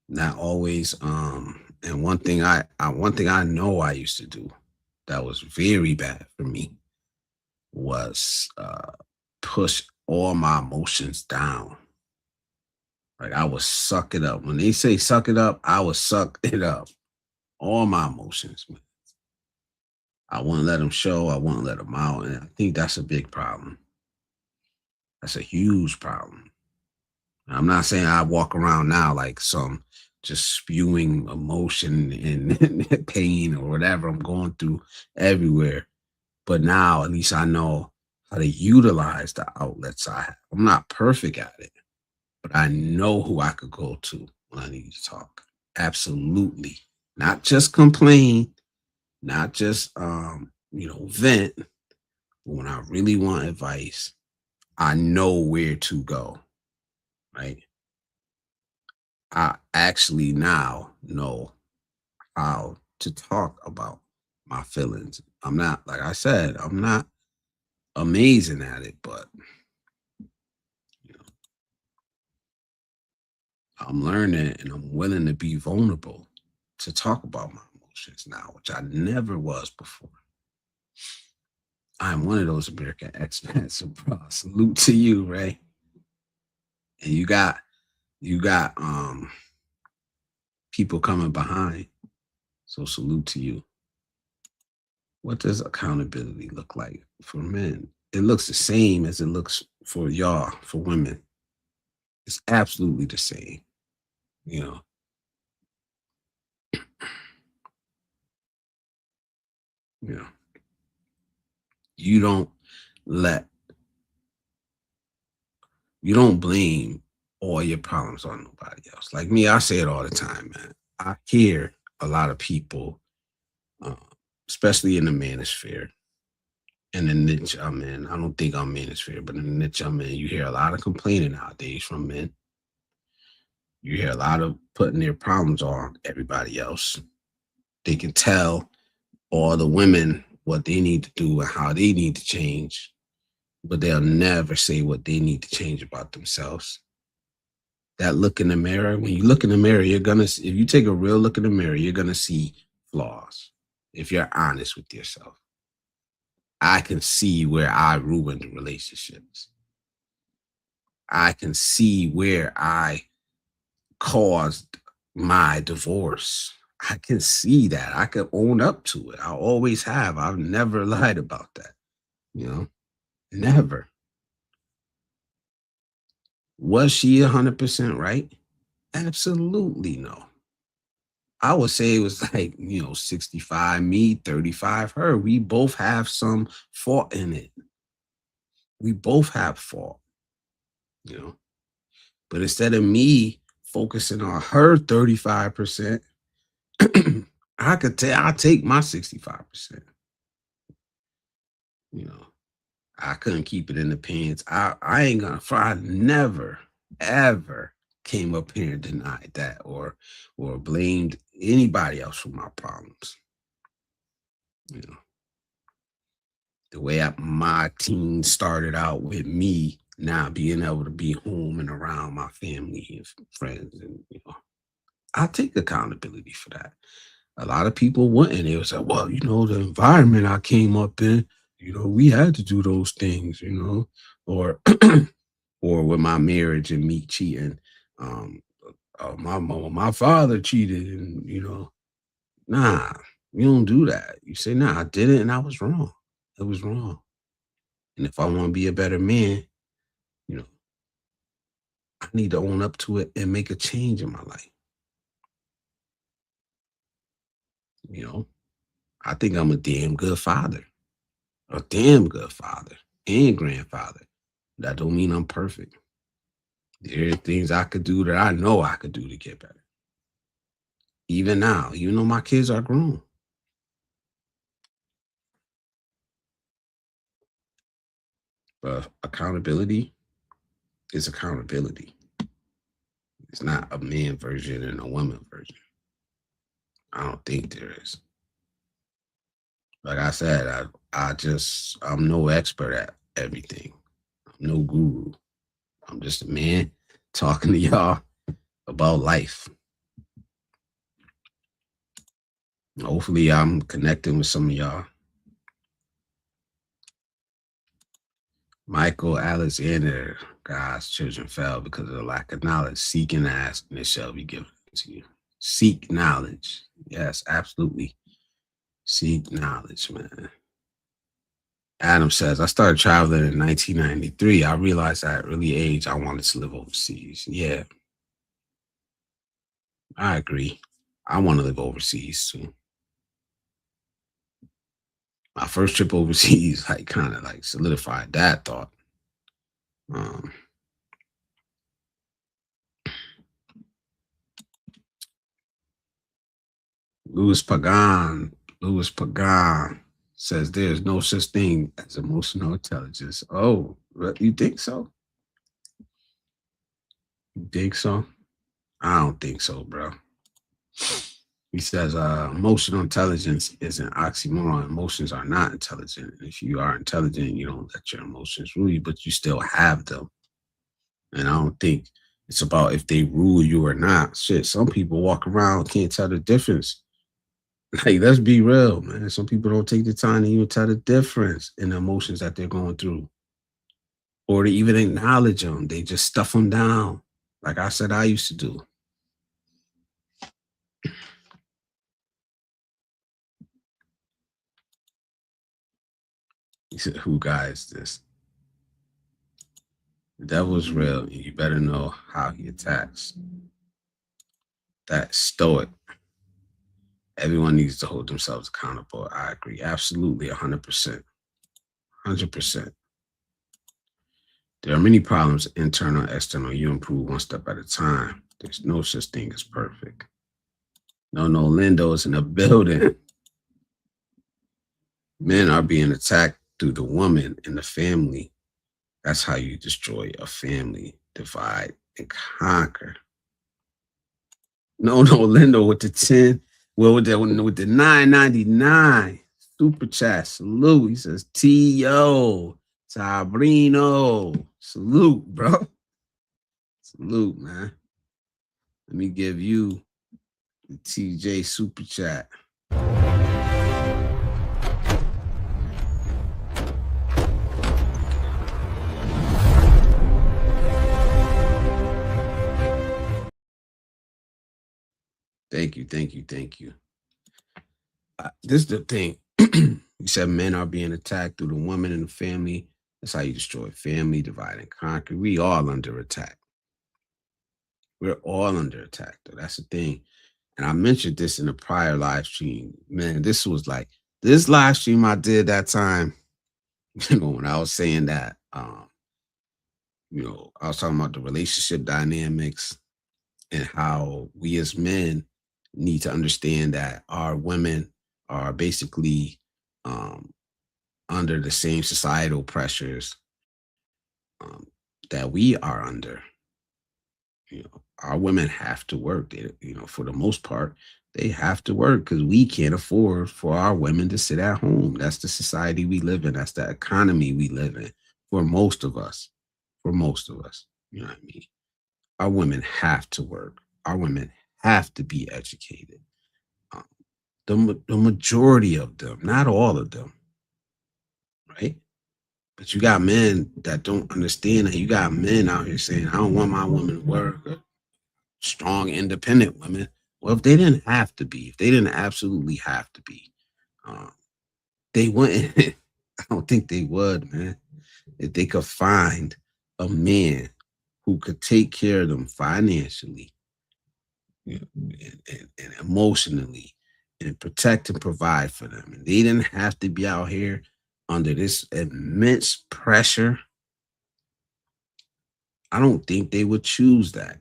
Not always. And one thing I know I used to do that was very bad for me was push all my emotions down. Like I would suck it up. When they say suck it up, I would suck it up. All my emotions. I wouldn't let them show. I wouldn't let them out. And I think that's a big problem. That's a huge problem. I'm not saying I walk around now like some just spewing emotion and pain or whatever I'm going through everywhere. But now at least I know how to utilize the outlets I have. I'm not perfect at it, but I know who I could go to when I need to talk. Absolutely. Not just complain, not just vent, but when I really want advice, I know where to go. Right. I actually now know how to talk about my feelings. I'm not, like I said, I'm not amazing at it, but you know, I'm learning and I'm willing to be vulnerable to talk about my emotions now, which I never was before. I'm one of those American expats, so bro, salute to you, Ray. And you got people coming behind. So salute to you. What does accountability look like for men? It looks the same as it looks for y'all, for women. It's absolutely the same. You know, you know, you don't let you don't blame all your problems on nobody else. Like me, I say it all the time, man. I hear a lot of people, uh, especially in the manosphere, in the niche I'm in. I don't think I'm manosphere, but in the niche I'm in, you hear a lot of complaining nowadays from men. You hear a lot of putting their problems on everybody else. They can tell all the women what they need to do and how they need to change, but they'll never say what they need to change about themselves. That look in the mirror, when you look in the mirror, if you take a real look in the mirror, you're gonna see flaws. If you're honest with yourself, I can see where I ruined relationships. I can see where I caused my divorce. I can see that. I can own up to it. I always have. I've never lied about that. You know, never. Was she 100% right? Absolutely no. I would say it was like, 65 me, 35 her. We both have some fault in it. We both have fault, you know. But instead of me focusing on her 35%, I'll take my 65%. You know, I couldn't keep it in the pants. I ain't gonna I never, ever came up here and denied that or blamed anybody else for my problems. You know, the way my teen started out with me now being able to be home and around my family and friends, and I take accountability for that. A lot of people wouldn't. They was like, well, the environment I came up in, we had to do those things, or or with my marriage and me cheating. Um, my father cheated, and nah, you don't do that. You say, nah, I did it, and I was wrong. It was wrong, And if I want to be a better man, you know, I need to own up to it and make a change in my life. You know, I think I'm a damn good father, a damn good father and grandfather. That don't mean I'm perfect. There are things I could do that I know I could do to get better. Even now, even though my kids are grown. But accountability is accountability. It's not a man version and a woman version. I don't think there is. Like I said, I'm no expert at everything. I'm no guru. I'm just a man talking to y'all about life. Hopefully, I'm connecting with some of y'all. Michael Alexander, God's children fell because of the lack of knowledge. Seek and ask, and it shall be given to you. Seek knowledge. Yes, absolutely. Seek knowledge, man. Adam says, I started traveling in 1993. I realized at early age I wanted to live overseas. Yeah, I agree. I want to live overseas too. My first trip overseas, like, kind of like solidified that thought. Um, Louis Pagan, Louis Pagan says there's no such thing as emotional intelligence. Oh, you think so? You think so? I don't think so, bro. He says emotional intelligence is an oxymoron. Emotions are not intelligent. If you are intelligent, you don't let your emotions rule you, but you still have them. And I don't think it's about if they rule you or not. Shit, some people walk around can't tell the difference. Like, let's be real, man. Some people don't take the time to even tell the difference in the emotions that they're going through, or to even acknowledge them. They just stuff them down, like I said I used to do. He said, "Who guys this? The devil's real, and you better know how he attacks." That stoic. Everyone needs to hold themselves accountable. I agree, absolutely, 100%, 100%. There are many problems, internal, external. You improve one step at a time. There's no such thing as perfect. No Lindo's in the building. Men are being attacked through the woman in the family. That's how you destroy a family. Divide and conquer. No Lindo with the 10. Well, with the 9.99 super chat. Salute. He says T.O. Sabrino. Salute, bro. Salute, man. Let me give you the TJ super chat. Thank you. This is the thing. You said men are being attacked through the woman in the family. That's how you destroy family, divide and conquer. We all under attack. We're all under attack, though. That's the thing. And I mentioned this in a prior live stream. Man, this was like this live stream I did that time. When I was saying that, I was talking about the relationship dynamics and how we as men need to understand that our women are basically under the same societal pressures that we are under. Our women have to work. For the most part, they have to work because we can't afford for our women to sit at home. That's the society we live in. That's the economy we live in for most of us. You know what I mean? Our women have to work. Our women have to be educated. The majority of them, not all of them, right? But you got men that don't understand that. You got men out here saying, I don't want my woman to work. Strong, independent women. Well, if they didn't have to be, if they didn't absolutely have to be, they wouldn't. I don't think they would, man. If they could find a man who could take care of them financially, you know, and emotionally, and protect and provide for them. And they didn't have to be out here under this immense pressure. I don't think they would choose that.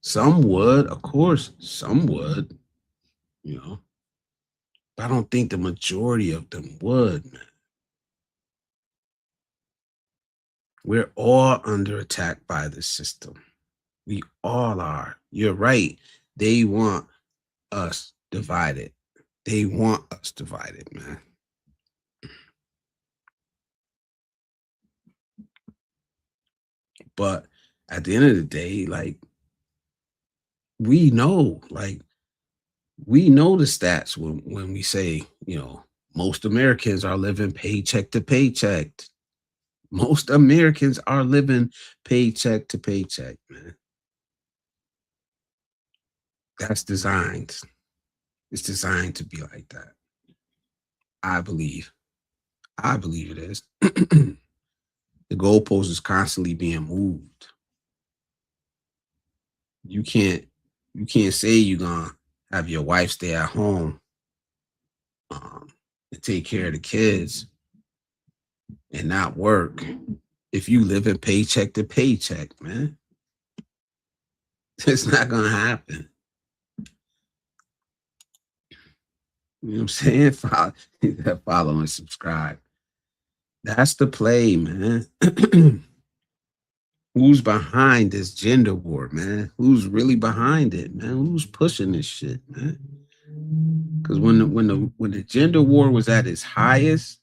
Some would, of course, some would, you know, but I don't think the majority of them would, man. We're all under attack by the system. We all are. You're right. They want us divided. They want us divided, man. But at the end of the day, we know, we know the stats when we say, most Americans are living paycheck to paycheck. Most Americans are living paycheck to paycheck, man. That's designed. It's designed to be like that. I believe. I believe it is. The goalpost is constantly being moved. You can't you can't say you're gonna have your wife stay at home and take care of the kids and not work if you live in paycheck to paycheck, man. It's not gonna happen. You know what I'm saying? Follow and subscribe. That's the play, man. Who's behind this gender war, man? Who's really behind it, man? Who's pushing this shit, man? Because when the gender war was at its highest,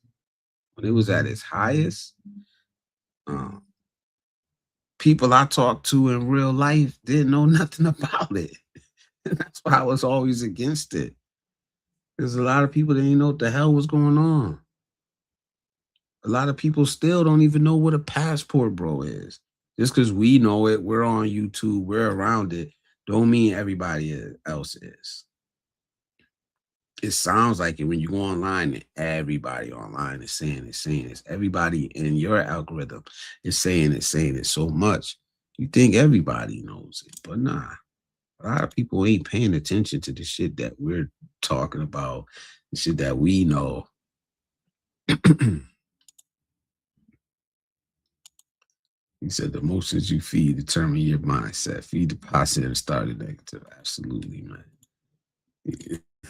when it was at its highest, um, people I talked to in real life didn't know nothing about it. And that's why I was always against it. There's a lot of people that didn't know what the hell was going on. A lot of people still don't even know what a passport, bro, is. Just because we know it, we're on YouTube, we're around it, don't mean everybody else is. It sounds like it when you go online and everybody online is saying it. Everybody in your algorithm is saying it so much. You think everybody knows it, but nah. A lot of people ain't paying attention to the shit that we're talking about, the shit that we know. He said the emotions you feed determine your mindset. Feed the positive and start the negative. Absolutely, man.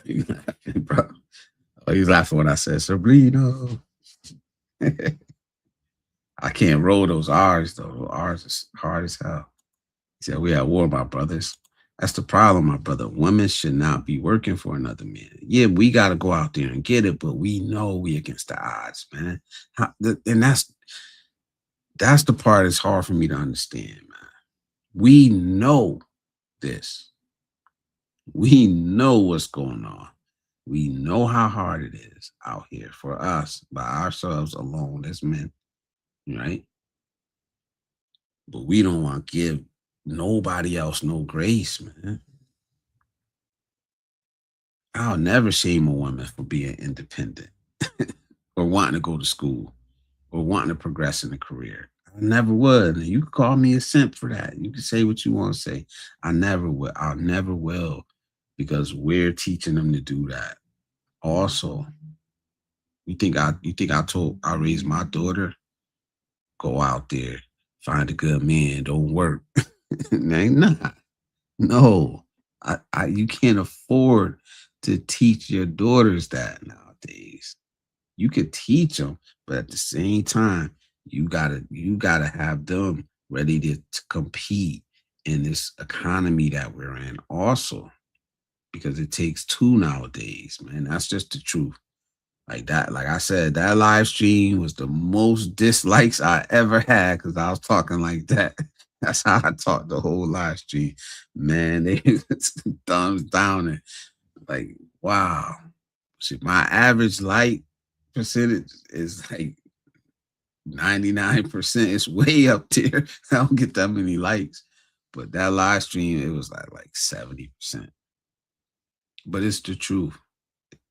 He laughing, bro. Oh, he's laughing when I said Sabrina. I can't roll those R's though. Those R's is hard as hell. He said, we at war, my brothers. That's the problem, my brother. Women should not be working for another man. Yeah, we got to go out there and get it, but we know we against the odds, man. And that's the part that's hard for me to understand, man. We know this. We know what's going on. We know how hard it is out here for us by ourselves alone as men, right? But we don't want to give nobody else no grace, man. I'll never shame a woman for being independent or wanting to go to school or wanting to progress in a career. I never would. And you can call me a simp for that. You can say what you want to say. I never will. I'll never will because we're teaching them to do that. Also, I raised my daughter, go out there, find a good man, don't work. Ain't not. No. You can't afford to teach your daughters that nowadays. You could teach them, but at the same time, you gotta have them ready to compete in this economy that we're in also because it takes two nowadays, man. That's just the truth. Like that, like I said, that live stream was the most dislikes I ever had because I was talking like that. That's how I talked the whole live stream. Man, they thumbs down and like, wow. Shit, my average like percentage is like 99%. It's way up there. I don't get that many likes. But that live stream, it was like 70%. But it's the truth.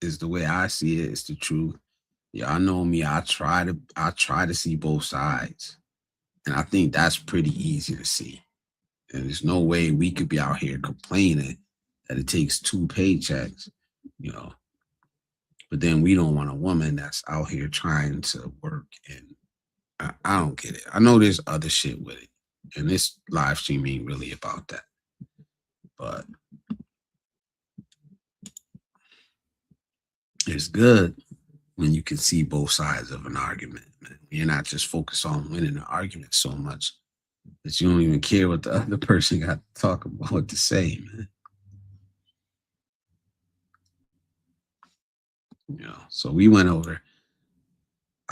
It's the way I see it. It's the truth. Y'all know me. I try to see both sides. And I think that's pretty easy to see. And there's no way we could be out here complaining that it takes two paychecks, you know. But then we don't want a woman that's out here trying to work. And I don't get it. I know there's other shit with it. And this live stream ain't really about that. But it's good when you can see both sides of an argument, man. You're not just focused on winning the argument so much that you don't even care what the other person got to talk about, what to say, man. So we went over.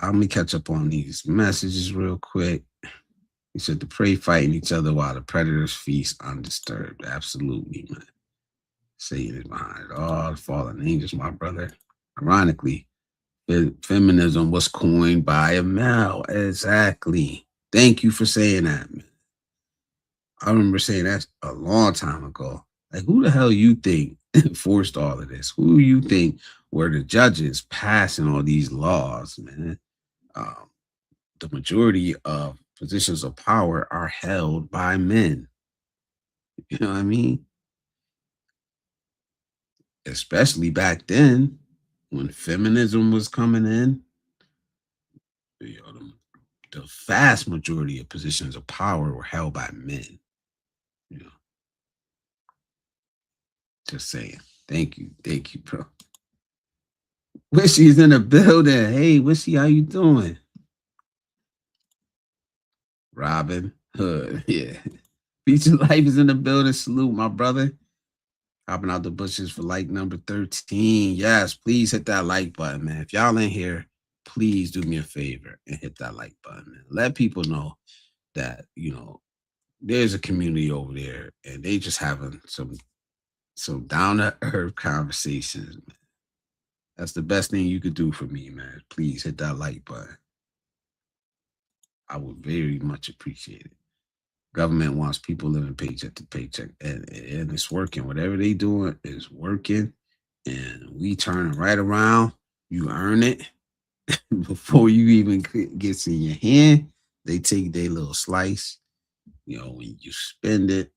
I'm gonna catch up on these messages real quick. He said the prey fighting each other while the predators feast undisturbed. Absolutely, man. Satan is behind it all. The fallen angels, my brother. Ironically, feminism was coined by a male. Exactly. Thank you for saying that, man. I remember saying that a long time ago. Like, who the hell you think forced all of this? Who you think were the judges passing all these laws, man? The majority of positions of power are held by men. You know what I mean? Especially back then when feminism was coming in. You know, the vast majority of positions of power were held by men. You know, just saying. Thank you, bro. Wishy's in the building. Hey, Wishy, how you doing? Robin Hood, yeah. Feature Life is in the building. Salute, my brother. Hopping out the bushes for like number 13. Yes, please hit that like button, man. If y'all in here, please do me a favor and hit that like button, man. Let people know that, there's a community over there and they just having some down to earth conversations, man. That's the best thing you could do for me, man. Please hit that like button. I would very much appreciate it. Government wants people living paycheck to paycheck, and it's working. Whatever they doing is working, and we turn right around. You earn it before you even gets in your hand. They take their little slice. When you spend it,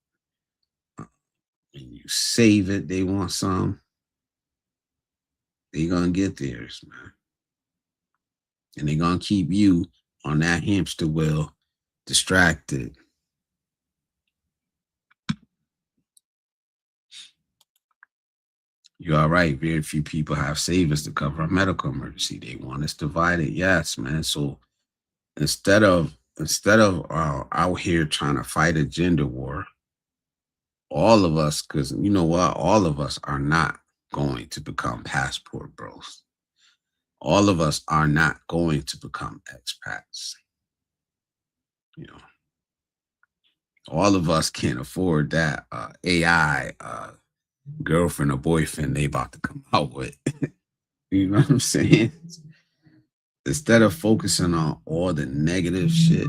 when you save it, they want some. They gonna get theirs, man, and they gonna keep you on that hamster wheel, distracted. You're all right. Very few people have savings to cover a medical emergency. They want us divided. Yes, man. So instead of out here trying to fight a gender war, all of us, because you know what, all of us are not going to become passport bros. All of us are not going to become expats. All of us can't afford that AI girlfriend or boyfriend they about to come out with. You know what I'm saying? Instead of focusing on all the negative shit,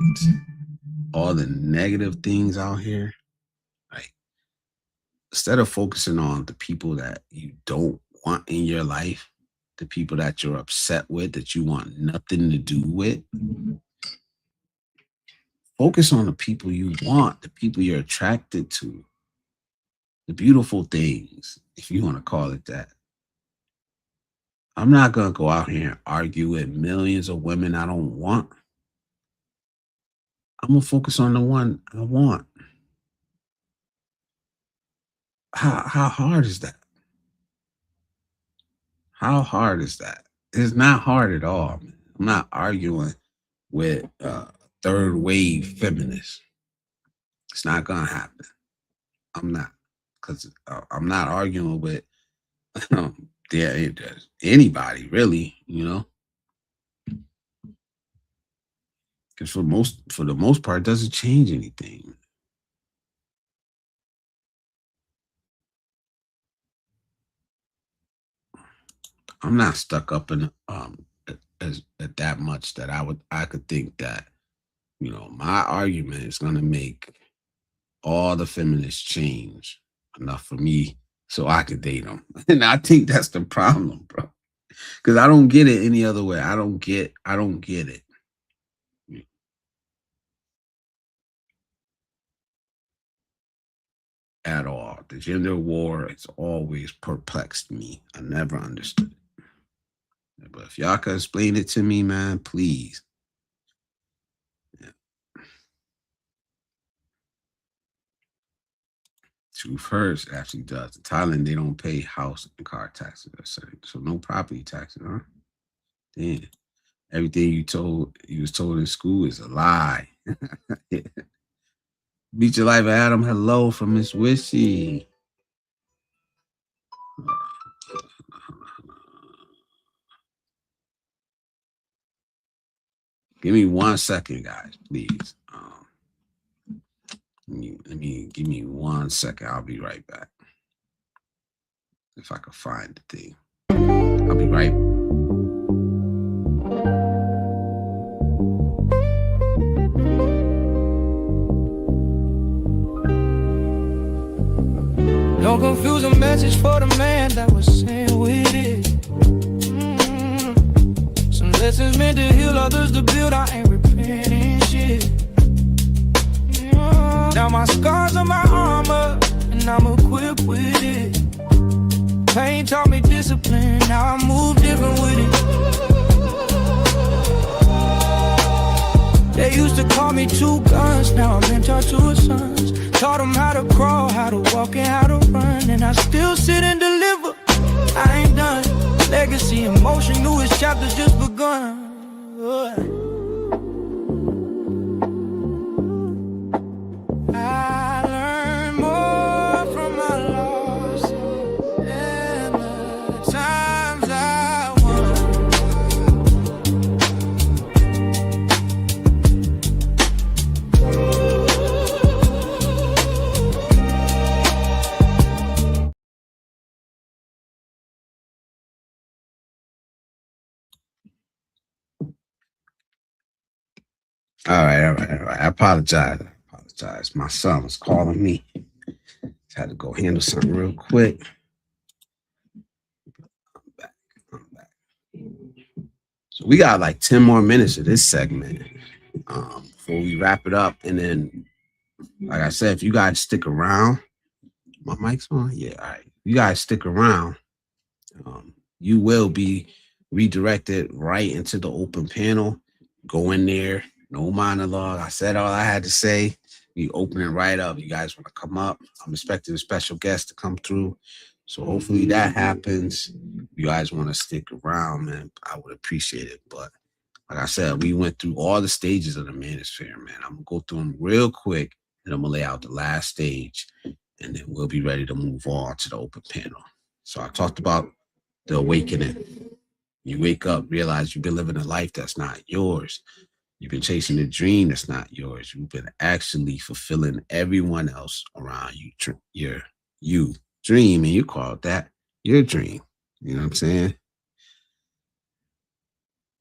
all the negative things out here, like instead of focusing on the people that you don't want in your life, the people that you're upset with, that you want nothing to do with, focus on the people you want, the people you're attracted to, the beautiful things, if you want to call it that. I'm not going to go out here and argue with millions of women I don't want. I'm going to focus on the one I want. How hard is that? How hard is that? It's not hard at all, man. I'm not arguing with third wave feminists. It's not going to happen. I'm not. Because I'm not arguing with anybody, really, Because for the most part, it doesn't change anything. I'm not stuck up in as at that much that I could think that my argument is gonna make all the feminists change enough for me so I could date them. And I think that's the problem, bro. Because I don't get it any other way. I don't get it at all. The gender war has always perplexed me. I never understood it. But if y'all can explain it to me, man, please. Yeah. Truth hurts actually does. In Thailand, they don't pay house and car taxes. So no property taxes, huh? Damn. Everything you was told in school is a lie. Beat your life, Adam. Hello from Miss Wishy. Give me 1 second, guys, please. Let me give me 1 second. I'll be right back. If I can find the thing, I'll be right. Don't confuse a message for the man that was sent with it. Some lessons meant to heal, others to build. I ain't repenting shit. Now my scars are my armor, and I'm equipped with it. Pain taught me discipline, now I move different with it. They used to call me two guns, now I'm mentor to his sons. Taught them how to crawl, how to walk, and how to run. And I still sit and deliver, I ain't done. Legacy in motion, newest chapters just begun. I learned more from my losses and the times I won. All right. I apologize. My son was calling me. Had to go handle something real quick. I'm back. So we got like 10 more minutes of this segment before we wrap it up. And then, like I said, if you guys stick around, my mic's on? Yeah, all right. You guys stick around. You will be redirected right into the open panel. Go in there, no monologue. I said all I had to say. We open it right up. You guys want to come up? I'm expecting a special guest to come through. So hopefully that happens. You guys want to stick around, man, I would appreciate it. But like I said, we went through all the stages of the Manosphere, man. I'm going to go through them real quick, and I'm going to lay out the last stage, and then we'll be ready to move on to the open panel. So I talked about the awakening. You wake up, realize you've been living a life that's not yours. You've been chasing a dream that's not yours. You've been actually fulfilling everyone else around you, your dream, and you call that your dream. You know what I'm saying?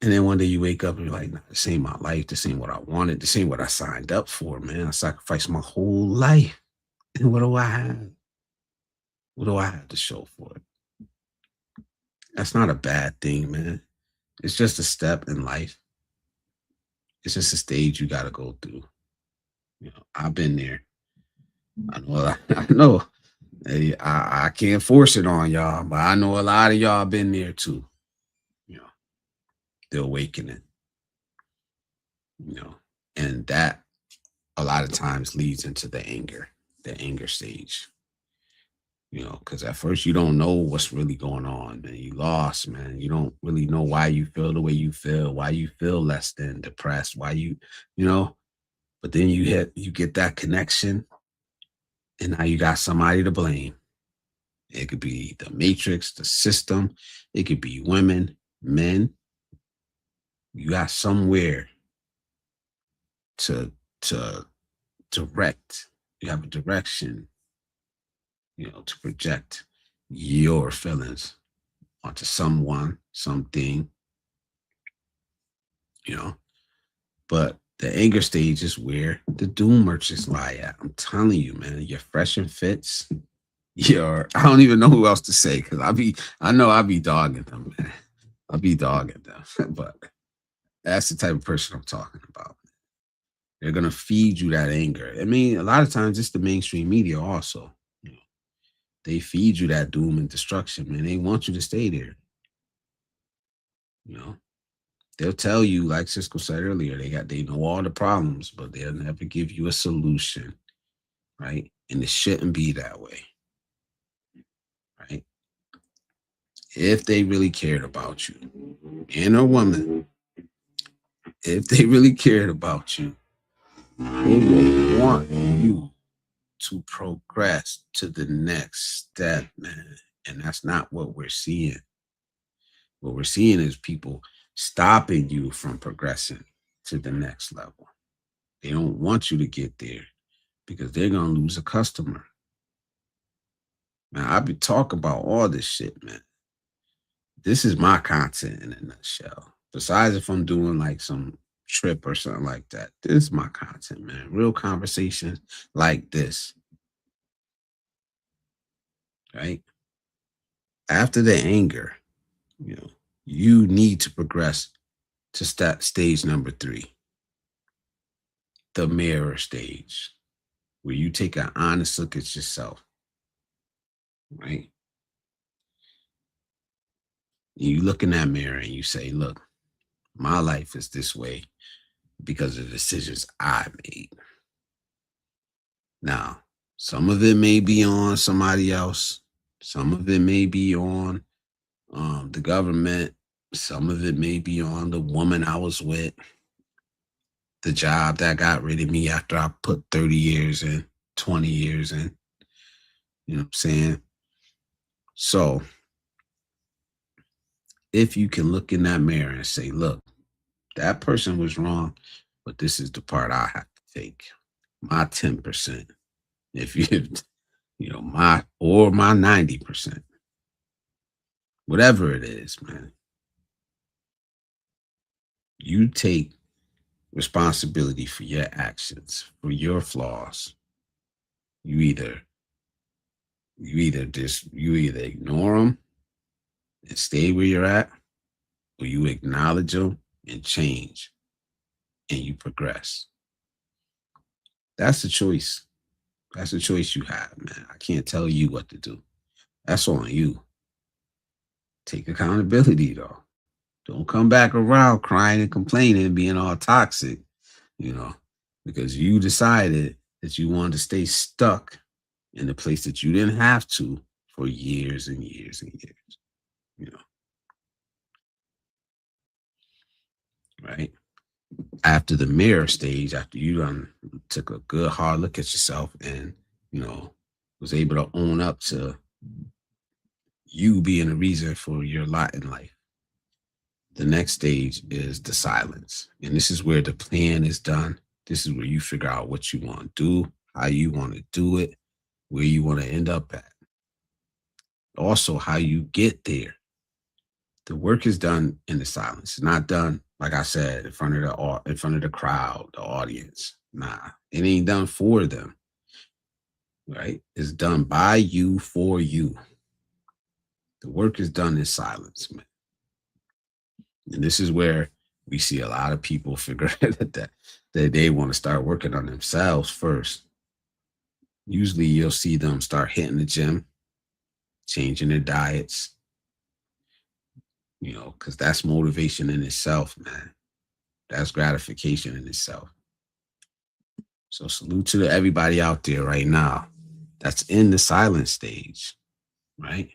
And then one day you wake up and you're like, nah, this ain't my life. This ain't what I wanted. This ain't what I signed up for, man. I sacrificed my whole life. And what do I have? What do I have to show for it? That's not a bad thing, man. It's just a step in life. It's just a stage you got to go through. You know, I've been there. I know. I can't force it on y'all, but I know a lot of y'all been there too. You know, the awakening. You know, and that a lot of times leads into the anger stage. You know, because at first you don't know what's really going on, man. You lost, man. You don't really know why you feel the way you feel, why you feel less than depressed, why you know. But then you get that connection, and now you got somebody to blame. It could be the matrix, the system. It could be women, men. You got somewhere to direct. You have a direction, you know, to project your feelings onto someone, something, you know. But the anger stage is where the doom merchants lie at. I'm telling you, man, you're fresh and fits. I don't even know who else to say, because I know I be dogging them, man. I'll be dogging them. But that's the type of person I'm talking about. They're gonna feed you that anger. I mean, a lot of times it's the mainstream media also. You know, they feed you that doom and destruction, man. They want you to stay there. You know, they'll tell you, like Cisco said earlier, they know all the problems, but they'll never give you a solution, right? And it shouldn't be that way, right? If they really cared about you, man or woman, if they really cared about you, they will want you to progress to the next step, man. And that's not what we're seeing. What we're seeing is people stopping you from progressing to the next level. They don't want you to get there because they're gonna lose a customer. Man, I be talking about all this shit, man. This is my content in a nutshell. Besides if I'm doing like some trip or something like that, this is my content, man. Real conversations like this, right? After the anger, you know, you need to progress to stage number 3, the mirror stage, where you take an honest look at yourself, right? You look in that mirror and you say, look, my life is this way because of the decisions I made. Now, some of it may be on somebody else, some of it may be on the government, some of it may be on the woman I was with, the job that got rid of me after I put 30 years in, 20 years in. You know what I'm saying? So if you can look in that mirror and say, look, that person was wrong, but this is the part I have to take. My 10%. If you, you know, my 90%. Whatever it is, man. You take responsibility for your actions, for your flaws. You either ignore them and stay where you're at, or you acknowledge them and change and you progress. That's the choice. That's the choice you have, man. I can't tell you what to do. That's on you. Take accountability though. Don't come back around crying and complaining and being all toxic, you know, because you decided that you wanted to stay stuck in a place that you didn't have to for years and years and years, you know, right? After the mirror stage, after you done took a good hard look at yourself and, you know, was able to own up to you being the reason for your lot in life. The next stage is the silence. And this is where the plan is done. This is where you figure out what you want to do, how you want to do it, where you want to end up at. Also, how you get there. The work is done in the silence. It's not done, like I said, in front of the crowd, the audience. Nah, it ain't done for them. Right? It's done by you for you. The work is done in silence, man. And this is where we see a lot of people figure that they want to start working on themselves first. Usually you'll see them start hitting the gym, changing their diets, you know, because that's motivation in itself, man. That's gratification in itself. So salute to everybody out there right now that's in the silent stage, right?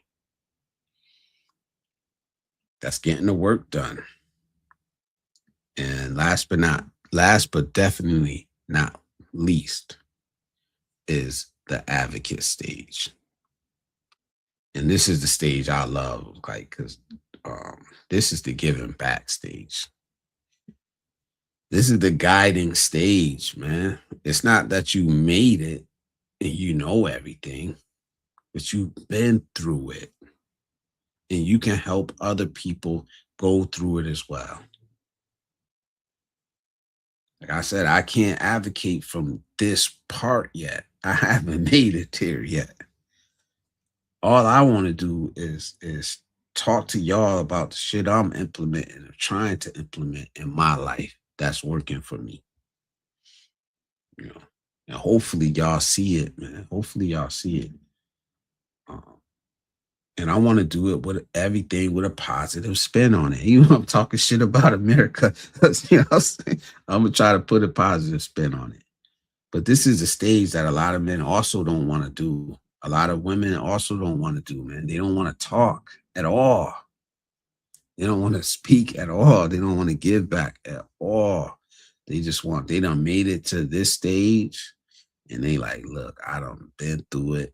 That's getting the work done. And last but definitely not least is the advocate stage. And this is the stage I love, like, because this is the giving back stage. This is the guiding stage, man. It's not that you made it and you know everything, but you've been through it. And you can help other people go through it as well. Like I said, I can't advocate from this part yet. I haven't made it there yet. All I want to do is talk to y'all about the shit I'm implementing or trying to implement in my life that's working for me. You know, and hopefully y'all see it, man. Hopefully y'all see it. And I want to do it with everything with a positive spin on it. Even though I'm talking shit about America, you know what I'm saying? I'm gonna try to put a positive spin on it. But this is a stage that a lot of men also don't want to do. A lot of women also don't want to do, man. They don't want to talk at all. They don't want to speak at all. They don't want to give back at all. They just want, they done made it to this stage and they like, look, I done been through it.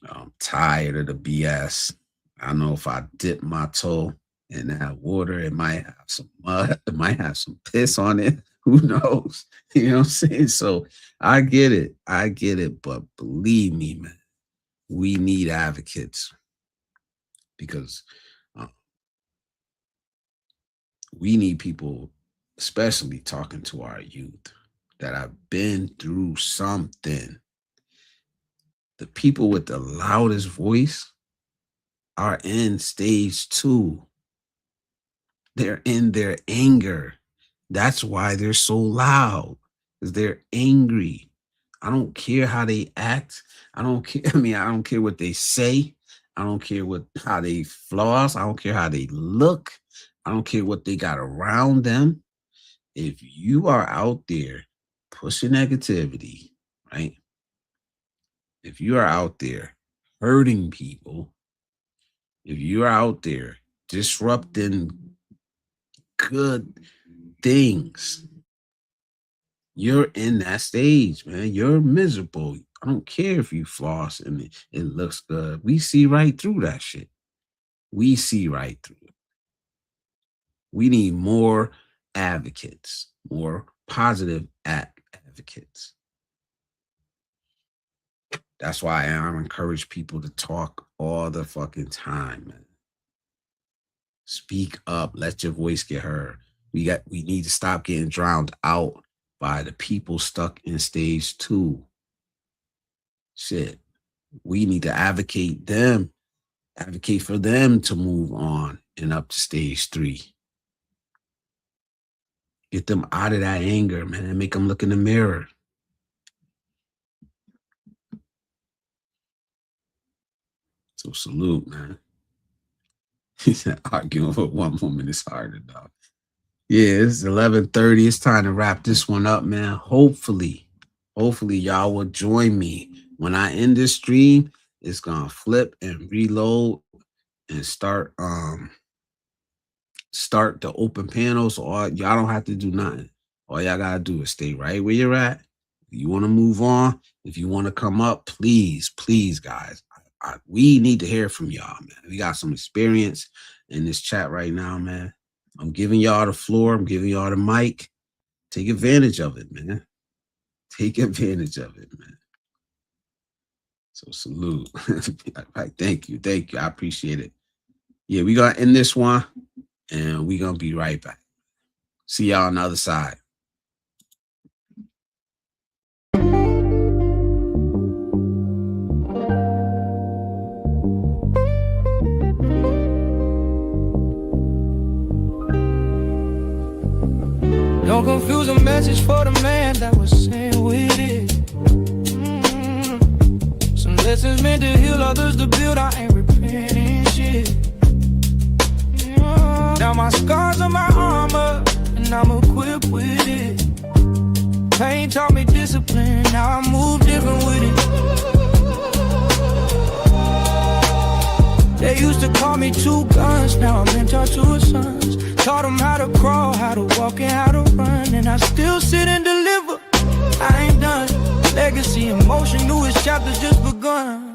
I'm tired of the BS. I know if I dip my toe in that water, it might have some mud, it might have some piss on it. Who knows? You know what I'm saying? So I get it. I get it. But believe me, man, we need advocates because we need people, especially talking to our youth that have been through something. The people with the loudest voice are in stage 2. They're in their anger. That's why they're so loud, because they're angry. I don't care how they act. I don't care. I mean, I don't care what they say. I don't care how they floss. I don't care how they look. I don't care what they got around them. If you are out there pushing negativity, right? If you are out there hurting people, if you are out there disrupting good things, you're in that stage, man. You're miserable. I don't care if you floss and it looks good. We see right through that shit. We see right through it. We need more advocates, more positive advocates. That's why I encourage people to talk all the fucking time, man. Speak up. Let your voice get heard. We need to stop getting drowned out by the people stuck in stage 2. Shit. We need to advocate for them to move on and up to stage 3. Get them out of that anger, man, and make them look in the mirror. So salute, man. He said arguing with one woman is hard enough. Yeah, it's 11:30. It's time to wrap this one up, man. Hopefully y'all will join me. When I end this stream, it's gonna flip and reload and start the open panels. Or y'all don't have to do nothing. All y'all gotta do is stay right where you're at. If you want to move on, if you want to come up, please, guys. We need to hear from y'all, man. We got some experience in this chat right now, man. I'm giving y'all the floor. I'm giving y'all the mic. Take advantage of it, man. Take advantage of it, man. So salute. Right, thank you. I appreciate it. Yeah, we gonna end this one, and we gonna be right back. See y'all on the other side. Don't confuse a message for the man that was saying with it. Some lessons meant to heal, others to build. I ain't repenting shit. Now my scars are my armor, and I'm equipped with it. Pain taught me discipline, now I move different with it. They used to call me 2 guns, now I'm mentor to his sons. Taught them how to crawl, how to walk, and how to run. And I still sit and deliver, I ain't done. Legacy, emotion, newest chapter just begun.